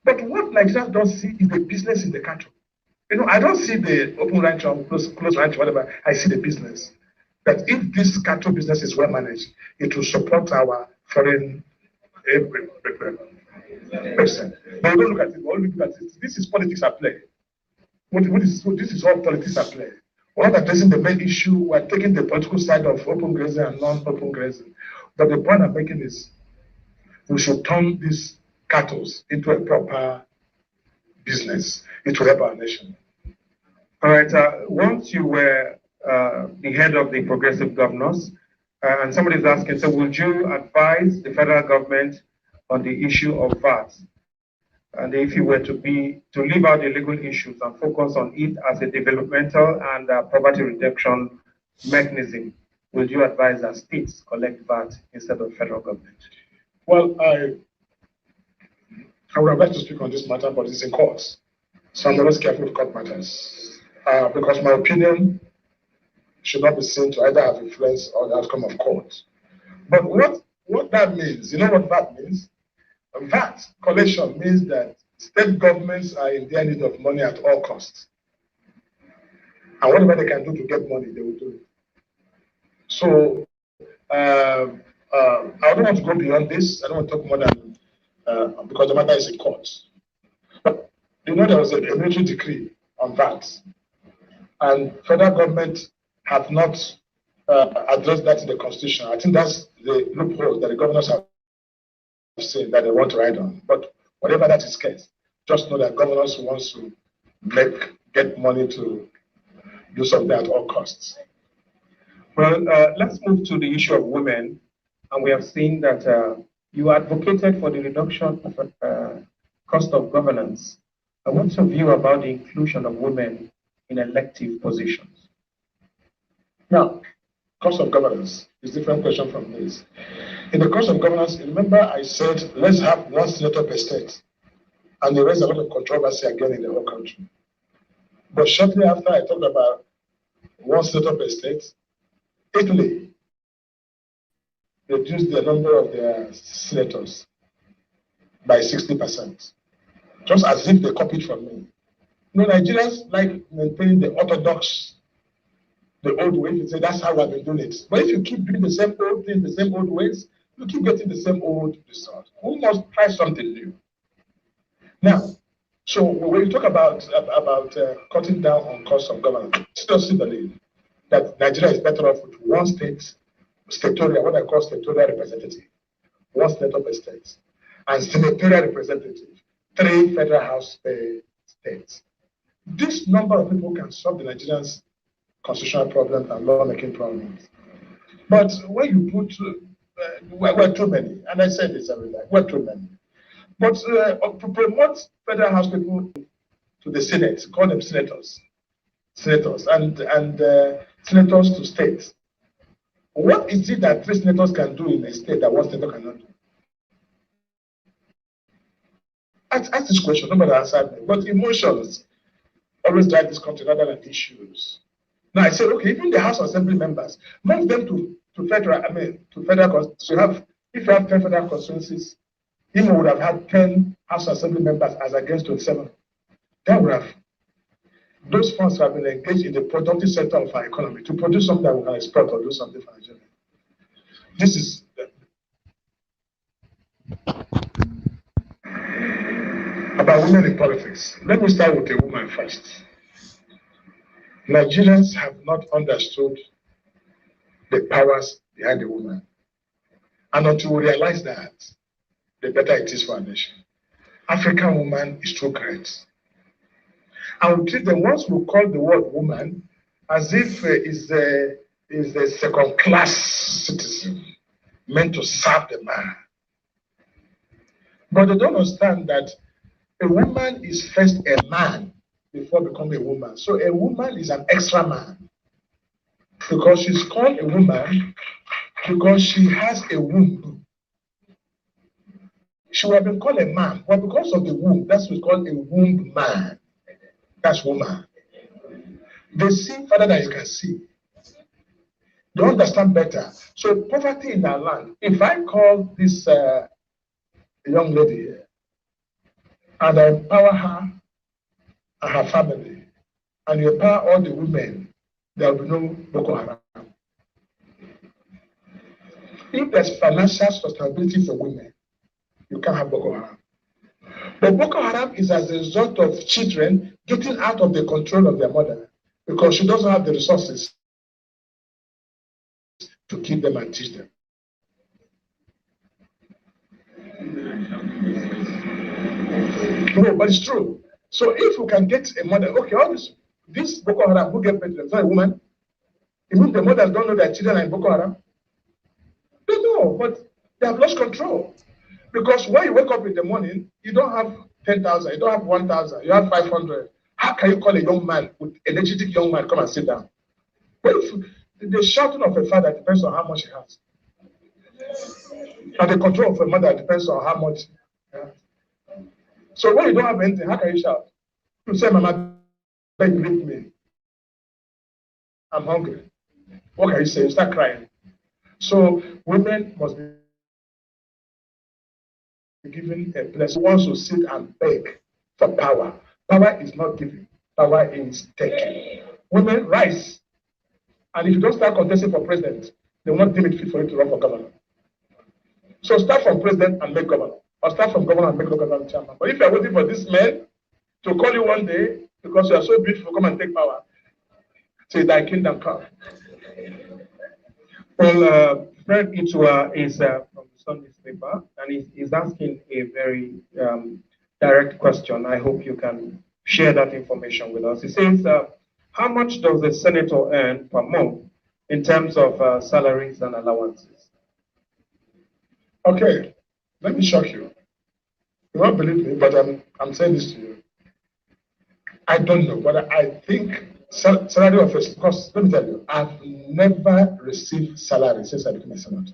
But what Nigerians don't see is the business in the cattle. I don't see the open ranch or close ranch, whatever. I see the business. That if this cattle business is well managed, it will support our foreign person. But we don't look at it. We only look at it. This is politics at play. This is all politics at play. We're not addressing the main issue. We're taking the political side of open grazing and non-open grazing. But the point I'm making is we should turn these cattle into a proper business. It will help our nation. All right. Once you were the head of the progressive governors, and somebody's asking, so would you advise the federal government on the issue of VAT? And if you were to leave out the legal issues and focus on it as a developmental and poverty reduction mechanism, would you advise that states collect VAT instead of federal government? Well, I would have liked to speak on this matter, but it's in court. So I'm always careful with court matters. Because my opinion should not be seen to either have influence or the outcome of court. But what that means, you know what that means? VAT collection means that state governments are in their need of money at all costs. And whatever they can do to get money, they will do it. So I don't want to go beyond this. I don't want to talk more than, because the matter is in court. But you know there was a military decree on VAT. And federal government have not addressed that in the constitution. I think that's the loophole that the governors have said that they want to ride on. But whatever that is case, just know that governors wants to get money to do something at all costs. Well, let's move to the issue of women. And we have seen that you advocated for the reduction of cost of governance. What's your view about the inclusion of women in elective positions? Now, cost of governance is a different question from this. In the cost of governance, remember I said, let's have one senator per state. And there is a lot of controversy again in the whole country. But shortly after I talked about one senator per state, Italy reduced the number of their senators by 60%. Just as if they copied from me. You know, Nigerians like maintaining the orthodox, the old way. You say that's how I've been doing it. But if you keep doing the same old things, the same old ways, you keep getting the same old result. We must try something new. Now, so when you talk about cutting down on cost of governance, I still believe that Nigeria is better off with one statorial, what I call statorial representative, one senator per state, and senatorial representative, 3 federal house per state. This number of people can solve the Nigerians' constitutional problems and lawmaking problems. But when you put, we're too many, and I said this every time, we're too many. But to promote federal house people to the Senate, call them senators, and senators to states. What is it that 3 senators can do in a state that 1 senator cannot do? Ask this question, nobody answered me. But emotions always drive this country rather than issues. Now I said, okay, even the House Assembly members, move them to federal. So if you have 10 federal constituencies, Imo would have had 10 House Assembly members as against 27. That would have. Those funds have been engaged in the productive sector of our economy to produce something that we can export or do something for Nigeria. This is about women in politics. Let me start with a woman first. Nigerians have not understood the powers behind the woman. And until we realize that, the better it is for our nation. African woman is too great. And we treat them, once we call the word woman, as if is a second-class citizen meant to serve the man. But they don't understand that a woman is first a man before becoming a woman. So a woman is an extra man. Because she's called a woman because she has a womb. She would have been called a man, but because of the womb, that's what's called a womb man. That's woman. They see further than you can see. They understand better. So poverty in our land, if I call this young lady here and I empower her and her family, and you empower all the women, there will be no Boko Haram. If there's financial sustainability for women, you can't have Boko Haram. But Boko Haram is as a result of children getting out of the control of their mother because she doesn't have the resources to keep them and teach them. No, but it's true. So if you can get a mother, okay, all this Boko Haram who get pregnant, not a woman, even the mothers don't know their children are in Boko Haram. They know, but they have lost control. Because when you wake up in the morning, you don't have 10,000, you don't have 1,000, you have 500. How can you call a young man, with an energetic young man, come and sit down? Well, the shouting of a father depends on how much he has. And the control of a mother depends on how much. Yeah. So when you don't have anything, how can you shout? You say, Mama, beg you leave me. I'm hungry. What can you say? You start crying. So women must be given a place. Who wants to sit and beg for power? Power is not giving. Power is taking. Women rise. And if you don't start contesting for president, they won't deem it fit for you to run for governor. So start from president and make governor. Or start from governor and make local government chairman. But if you are waiting for this man to call you one day because you are so beautiful, come and take power, say thy kingdom come. Well, Fred Itua is from the Sun newspaper, and he's asking a very direct question. I hope you can share that information with us. He says, how much does a senator earn per month in terms of salaries and allowances? Okay, let me shock you. You won't believe me, but I'm saying this to you. I don't know, but I think salary of a, because let me tell you, I've never received salary since I became a senator.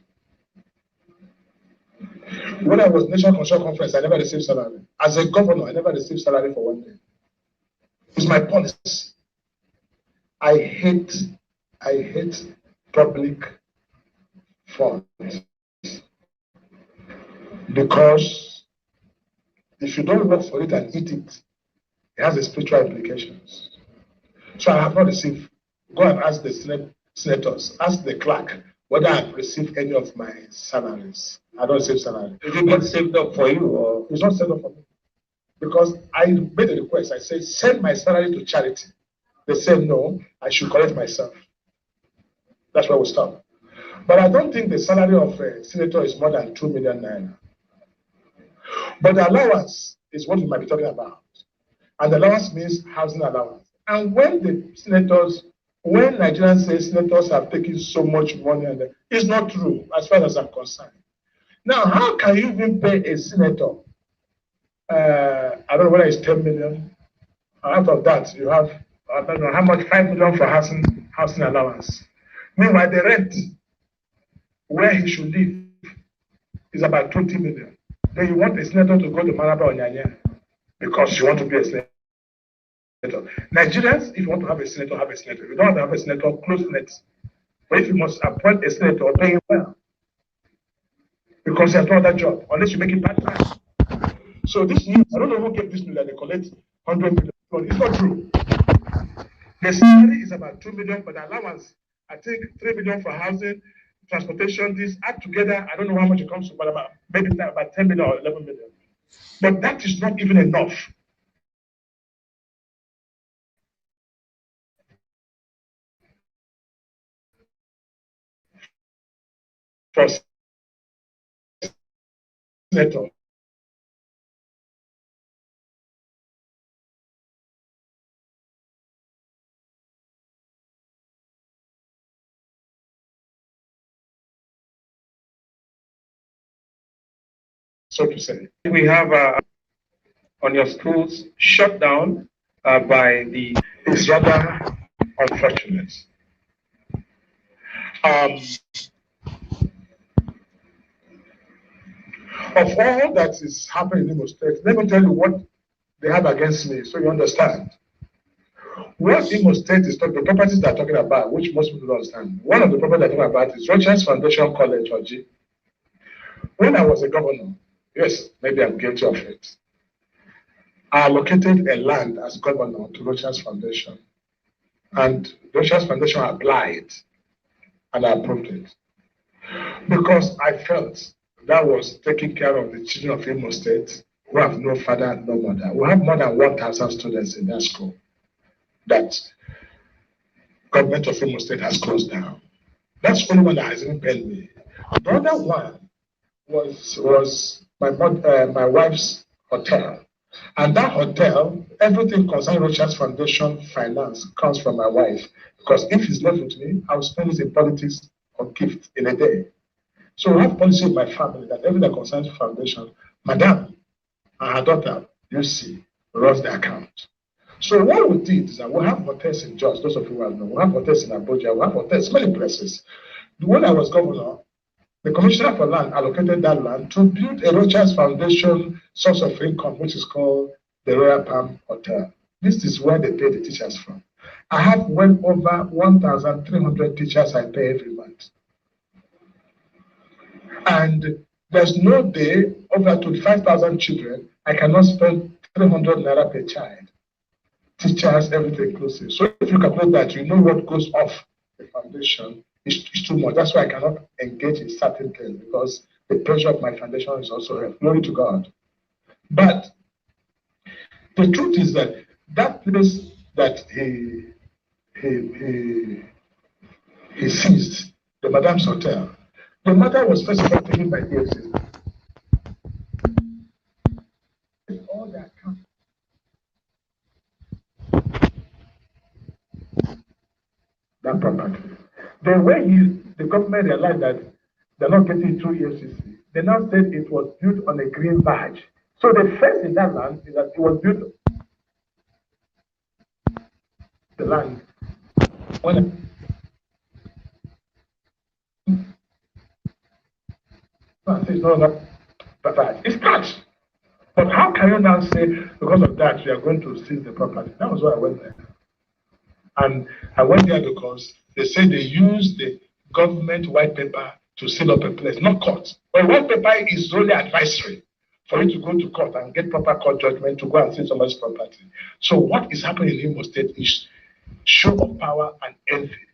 When I was National Constitutional Conference, I never received salary. As a governor, I never received salary for 1 day. It's my policy. I hate public funds because if you don't work for it and eat it, it has a spiritual implications. So I have not received. Go and ask the senators, ask the clerk whether I've received any of my salaries. I don't receive salary. Is it not saved up for you, or it's not saved up for me? Because I made a request. I said, send my salary to charity. They said no, I should collect myself. That's where we stop. But I don't think the salary of a senator is more than 2 million naira. But the allowance is what we might be talking about. And the allowance means housing allowance. And when the senators, when Nigerians say senators have taken so much money, and it's not true as far as I'm concerned. Now, how can you even pay a senator? I don't know whether it's 10 million. Out of that, you have, I don't know how much, 5 million for housing allowance. Meanwhile, the rent where he should live is about 20 million. Then you want a senator to go to Maraba or Nyanya because you want to be a senator. Nigerians, if you want to have a senator, have a senator. If you don't want to have a senator, close net. But if you must appoint a senator, pay him well. Because he has no other job, unless you make it part-time. So this news, I don't know who gave this news that they collect 100 million. It's not true. The salary is about 2 million, but the allowance, I think 3 million for housing, transportation, this add together, I don't know how much it comes to, but maybe about 10 million or 11 million. But that is not even enough. For senator. So to say. We have on your schools shut down by the... It's rather unfortunate. Of all that is happening in those states, let me tell you what they have against me so you understand. What Imo State is talking, the properties they're talking about, which most people don't understand. One of the properties they're talking about is Rochas Foundation College, Oji. When I was a governor, yes, maybe I'm guilty of it, I allocated a land as governor to Rochas Foundation. And Rochas Foundation applied and I approved it. Because I felt that was taking care of the children of Imo State who have no father, no mother. We have more than 1,000 students in that school that government of Imo State has closed down. That's the only one that has even paid me. The other one was my wife's hotel. And that hotel, everything concerning Rochas Foundation finance comes from my wife. Because if it's left with me, I'll spend it in politics or gift in a day. So we have policy in my family that everything that concerns foundation, Madam and her daughter, Lucy, runs the account. So what we did is that we have hotels in Jos, those of you who know, we have hotels in Abuja, we have hotels, many places. When I was governor, the Commissioner for Land allocated that land to build a Rochas Foundation source of income, which is called the Royal Palm Hotel. This is where they pay the teachers from. I have well over 1,300 teachers I pay every month. And there's no day over 25,000 children, I cannot spend 300 naira per child. Teachers, everything inclusive. So if you calculate that, you know what goes off the foundation is too much. That's why I cannot engage in certain things because the pressure of my foundation is also here. Glory to God. But the truth is that that place that he seized, the Madame's Hotel, the mother was first of all taken by EFCC. All their accounts. That property. Then when the government realized that they're not getting it through EFCC, they now said it was built on a green badge. So the first in that land is that it was built the land when it's no longer badge. It's tax. But how can you now say because of that you are going to seize the property? That was why I went there. And I went there because they say they use the government white paper to seal up a place, not court. But white paper is only advisory for you to go to court and get proper court judgment to go and see somebody's property. So what is happening in Imo State is show of power and envy.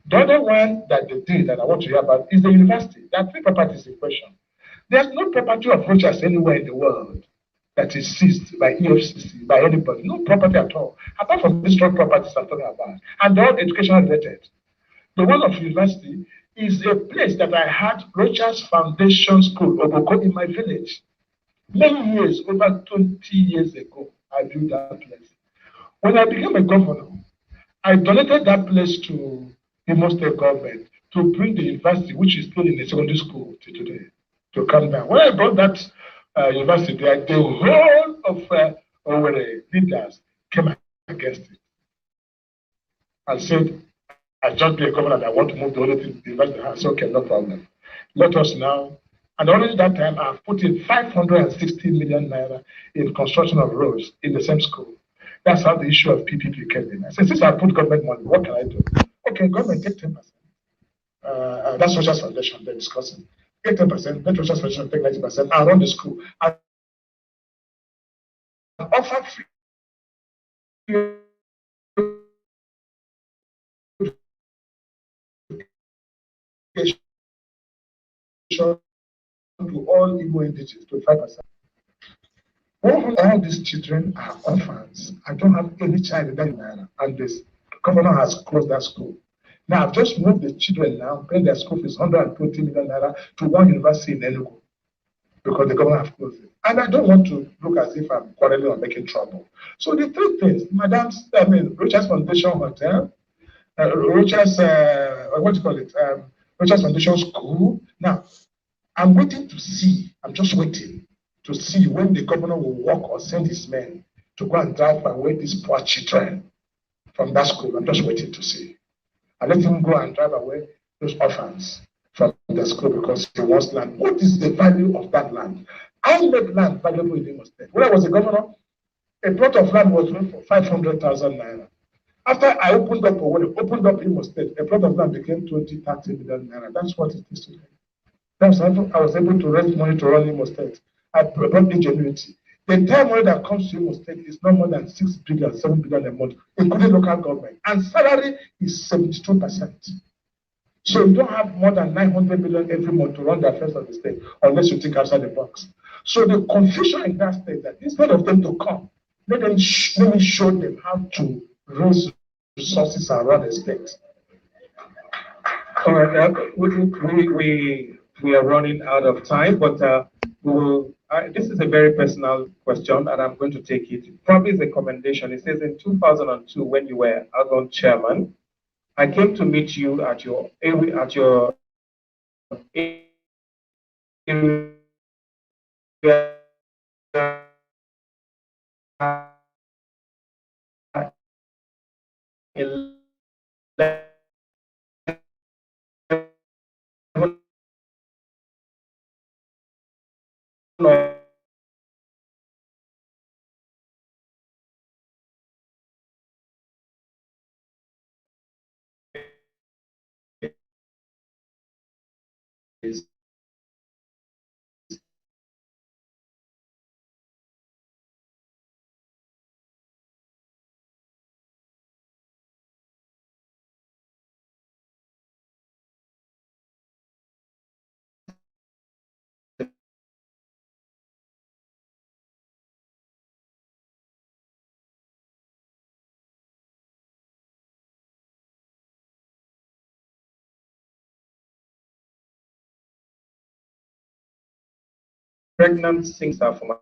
The other one that they did that I want to hear about is the university. There are three properties in question. There's no property of Rochas anywhere in the world that is seized by EFCC, by anybody. No property at all, apart from these drug properties I'm talking about. And they're all educational related. The one of university is a place that I had Rochas Foundation School, Oboko, in my village. Many years, over 20 years ago, I built that place. When I became a governor, I donated that place to the Imo State government to bring the university, which is still in the secondary school to today, to come down. When I brought that university there, the whole of our leaders came against it and said, I just be a governor and I want to move the whole thing to the university. I said, okay, no problem. Let us now. And already that time, I've put in 560 million naira in construction of roads in the same school. That's how the issue of PPP came in. I said, since I put government money, what can I do? Okay, government take 10%. That's Rochas Foundation they're discussing. Take 10%, let Rochas Foundation take 90%, and run the school. And offer free education to all Igbo indigenous, to 5%. All these children are orphans. I don't have any child in that area, and this governor has closed that school. Now I've just moved the children now, paying their school fees 120 million naira to one university in Enugu because the governor has closed it. And I don't want to look as if I'm quarreling or making trouble. So the three things, Rochas Foundation Hotel, Rochas, what do you call it? Rochas Foundation School. Now, I'm waiting to see, I'm just waiting to see when the governor will walk or send his men to go and drive away these poor children from that school. I'm just waiting to see. And let him go and drive away those orphans from the school because he wants land. What is the value of that land? I made land valuable in Imo State. When I was a governor, a plot of land was worth for 500,000 naira. After I opened up Imo State, a plot of land became 20, 30 million naira. That's what it is today. That's how I was able to raise money to run Imo State. I brought ingenuity. The entire money that comes to Imo State is not more than 6 billion, 7 billion a month, including local government. And salary is 72%. So you don't have more than 900 million every month to run the affairs of the state unless you think outside the box. So the confusion in that state that instead of them to come, let me show them how to raise resources and run a state. All right, we are running out of time, but we will. This is a very personal question, and I'm going to take it. Probably is a commendation. It says in 2002, when you were Argon chairman, I came to meet you at your area is pregnant singer from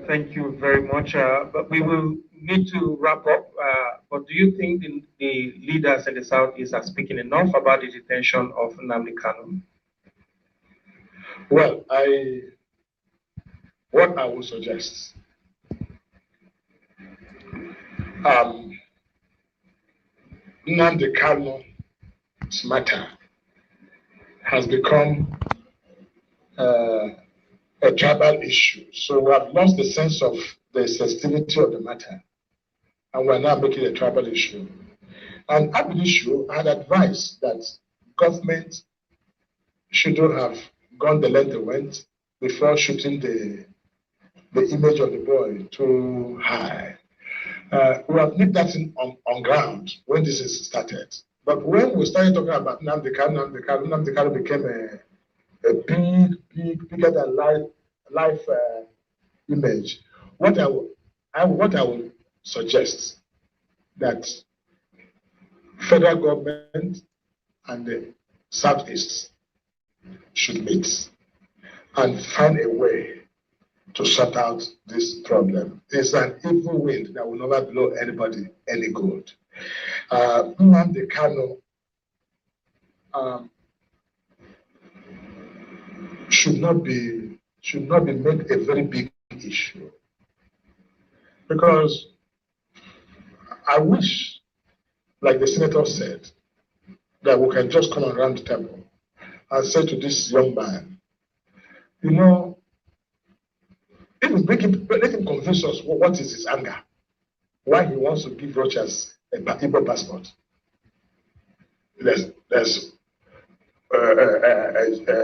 Thank you very much. But we will need to wrap up. But do you think the leaders in the Southeast are speaking enough about the detention of Nnamdi Kanu? Well, what I would suggest, Nnamdi Kanu's matter has become a tribal issue. So we have lost the sense of the sensitivity of the matter, and we're now making it a tribal issue. And at the issue, I had advised that government shouldn't have gone the length they went before shooting the image of the boy too high. We have nipped that on ground when this is started. But when we started talking about Nnamdi Kanu became a bigger than life image. What I would suggest that federal government and the Southeast should meet and find a way to sort out this problem. It's an evil wind that will never blow anybody any good. Nnamdi Kanu should not be made a very big issue, because I wish, like the senator said, that we can just come around the table and say to this young man, you know, let him convince us what is his anger, why he wants to give Rochas a IPOB passport. There's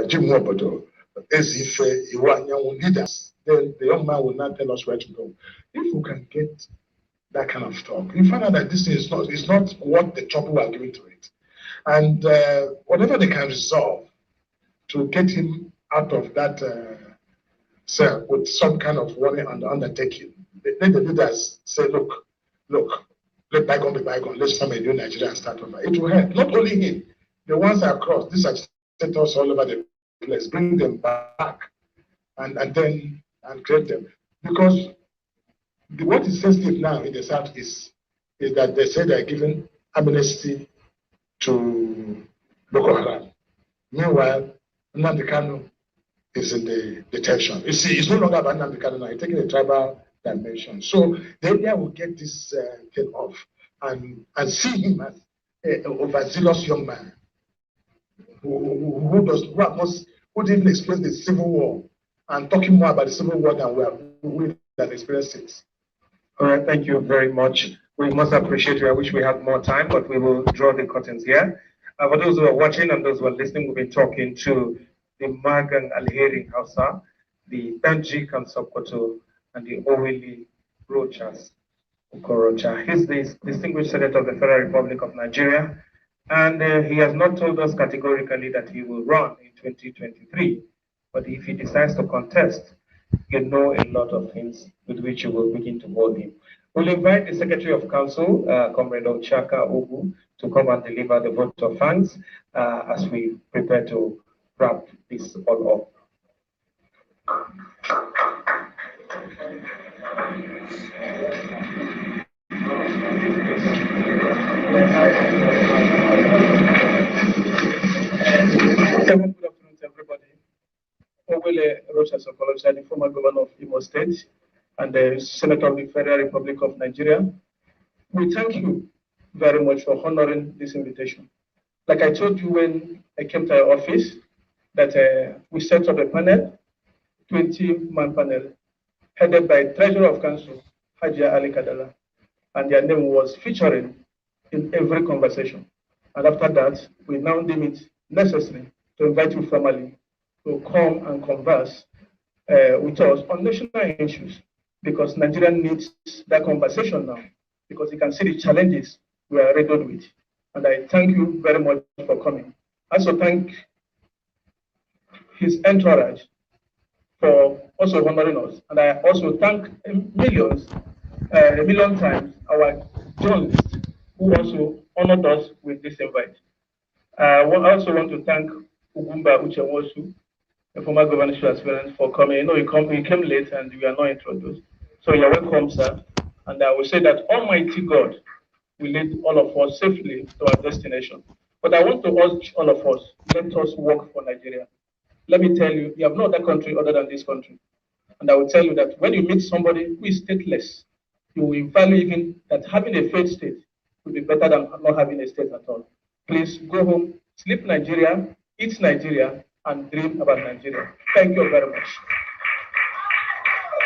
Jim Wobodo, as if young leaders, then the young man will not tell us where to go. If we can get that kind of talk, you find out that this thing is not what the trouble we are giving to it. And whatever they can resolve to get him out of that cell with some kind of warning and undertaking, let the leaders say, look, let bygone be bygone, let's form a new Nigeria and start over. It will help, not only him, the ones across, these agitators all over the place, bring them back and create them. Because what is sensitive now in the South is that they say they're giving amnesty to Boko Haram. Meanwhile, Nnamdi Kanu is in the detention. You see, it's no longer about Nnamdi Kanu now, it's taking a tribal dimension. So the area will get this thing off and see him as an overzealous young man who didn't experience the Civil War, and talking more about the Civil War than we have experienced it. All right, thank you very much. We must appreciate you. I wish we had more time, but we will draw the curtains here. For those who are watching and those who are listening, we've been talking to the Magan Alheri Hausa, the Tanjik and Sokoto, and the Oweli Rochas Okorocha. He's the distinguished senator of the Federal Republic of Nigeria, and he has not told us categorically that he will run in 2023. But if he decides to contest, you know a lot of things with which you will begin to hold him. We'll invite the Secretary of Council, Comrade Ochaka Ogu, to come and deliver the vote of thanks as we prepare to wrap this all up. Good afternoon to everybody. Owele Rochas Okorocha, the former governor of Imo State and the Senator of the Federal Republic of Nigeria. We thank you very much for honoring this invitation. Like I told you when I came to our office, that we set up a panel, 20-man panel, headed by Treasurer of Council, Hajia Ali Kadala, and their name was featuring in every conversation. And after that, we now deem it necessary to invite you formally to come and converse with us on national issues, because Nigeria needs that conversation now, because you can see the challenges we are riddled with. And I thank you very much for coming. I also thank his entourage for also honoring us. And I also thank a million times our journalists who also honored us with this invite. I also want to thank Ugumba Uchewosu, the former governorship aspirant, for coming. You know, he came late and we are not introduced. So you're welcome, sir. And I will say that Almighty God will lead all of us safely to our destination. But I want to urge all of us, let us work for Nigeria. Let me tell you, you have no other country other than this country. And I will tell you that when you meet somebody who is stateless, you will value even that having a failed state will be better than not having a state at all. Please go home, sleep Nigeria, eat Nigeria, and dream about Nigeria. Thank you very much.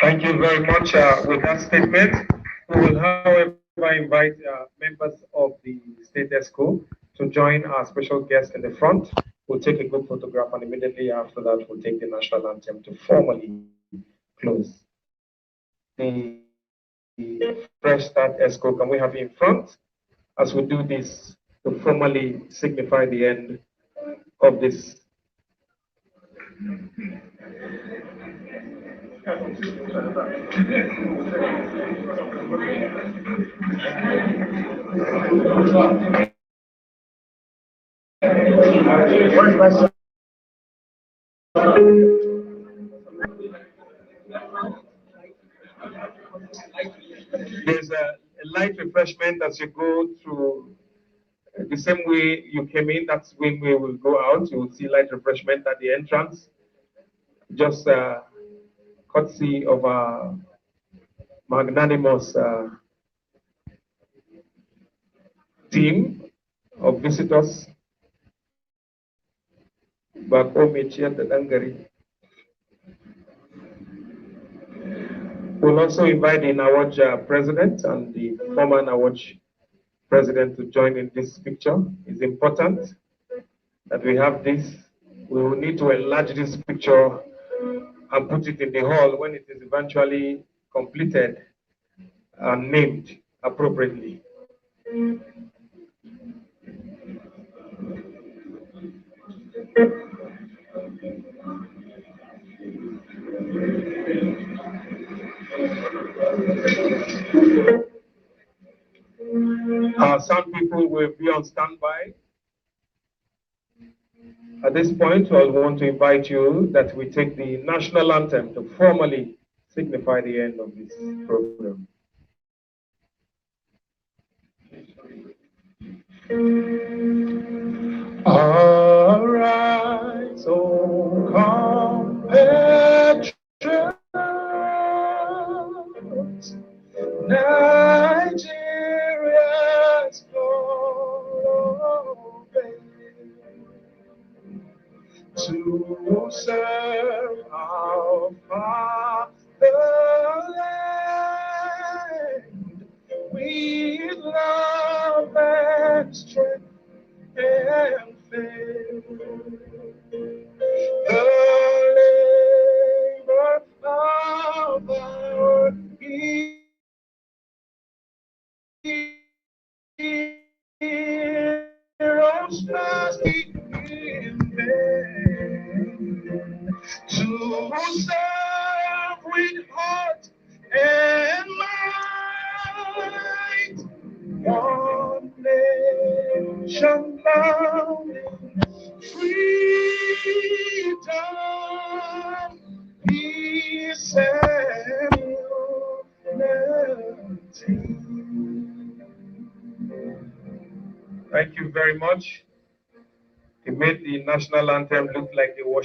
Thank you very much with that statement. We will, however, invite members of the State ESCO to join our special guest in the front. We'll take a good photograph, and immediately after that, we'll take the national anthem to formally close. The Fresh Start ESCO, can we have you in front as we do this to formally signify the end of this? There's a light refreshment as you go through. The same way you came in, that's when we will go out. You will see light refreshment at the entrance. Just courtesy of our magnanimous team of visitors. Back home at the Dangari. We'll also invite the Nawaj president and the former Nawaj president to join in this picture. It's important that we have this. We will need to enlarge this picture and put it in the hall when it is eventually completed and named appropriately. Our sound people will be on standby. At this point, I want to invite you that we take the national anthem to formally signify the end of this program. Arise, O compatriots, Nigeria's glory, to serve our fatherland with love and strength and faith. The labor of our heroes must be in vain. To serve with heart and might, one nation bound in freedom, peace and unity. Thank you very much. It made the national anthem look like the worship.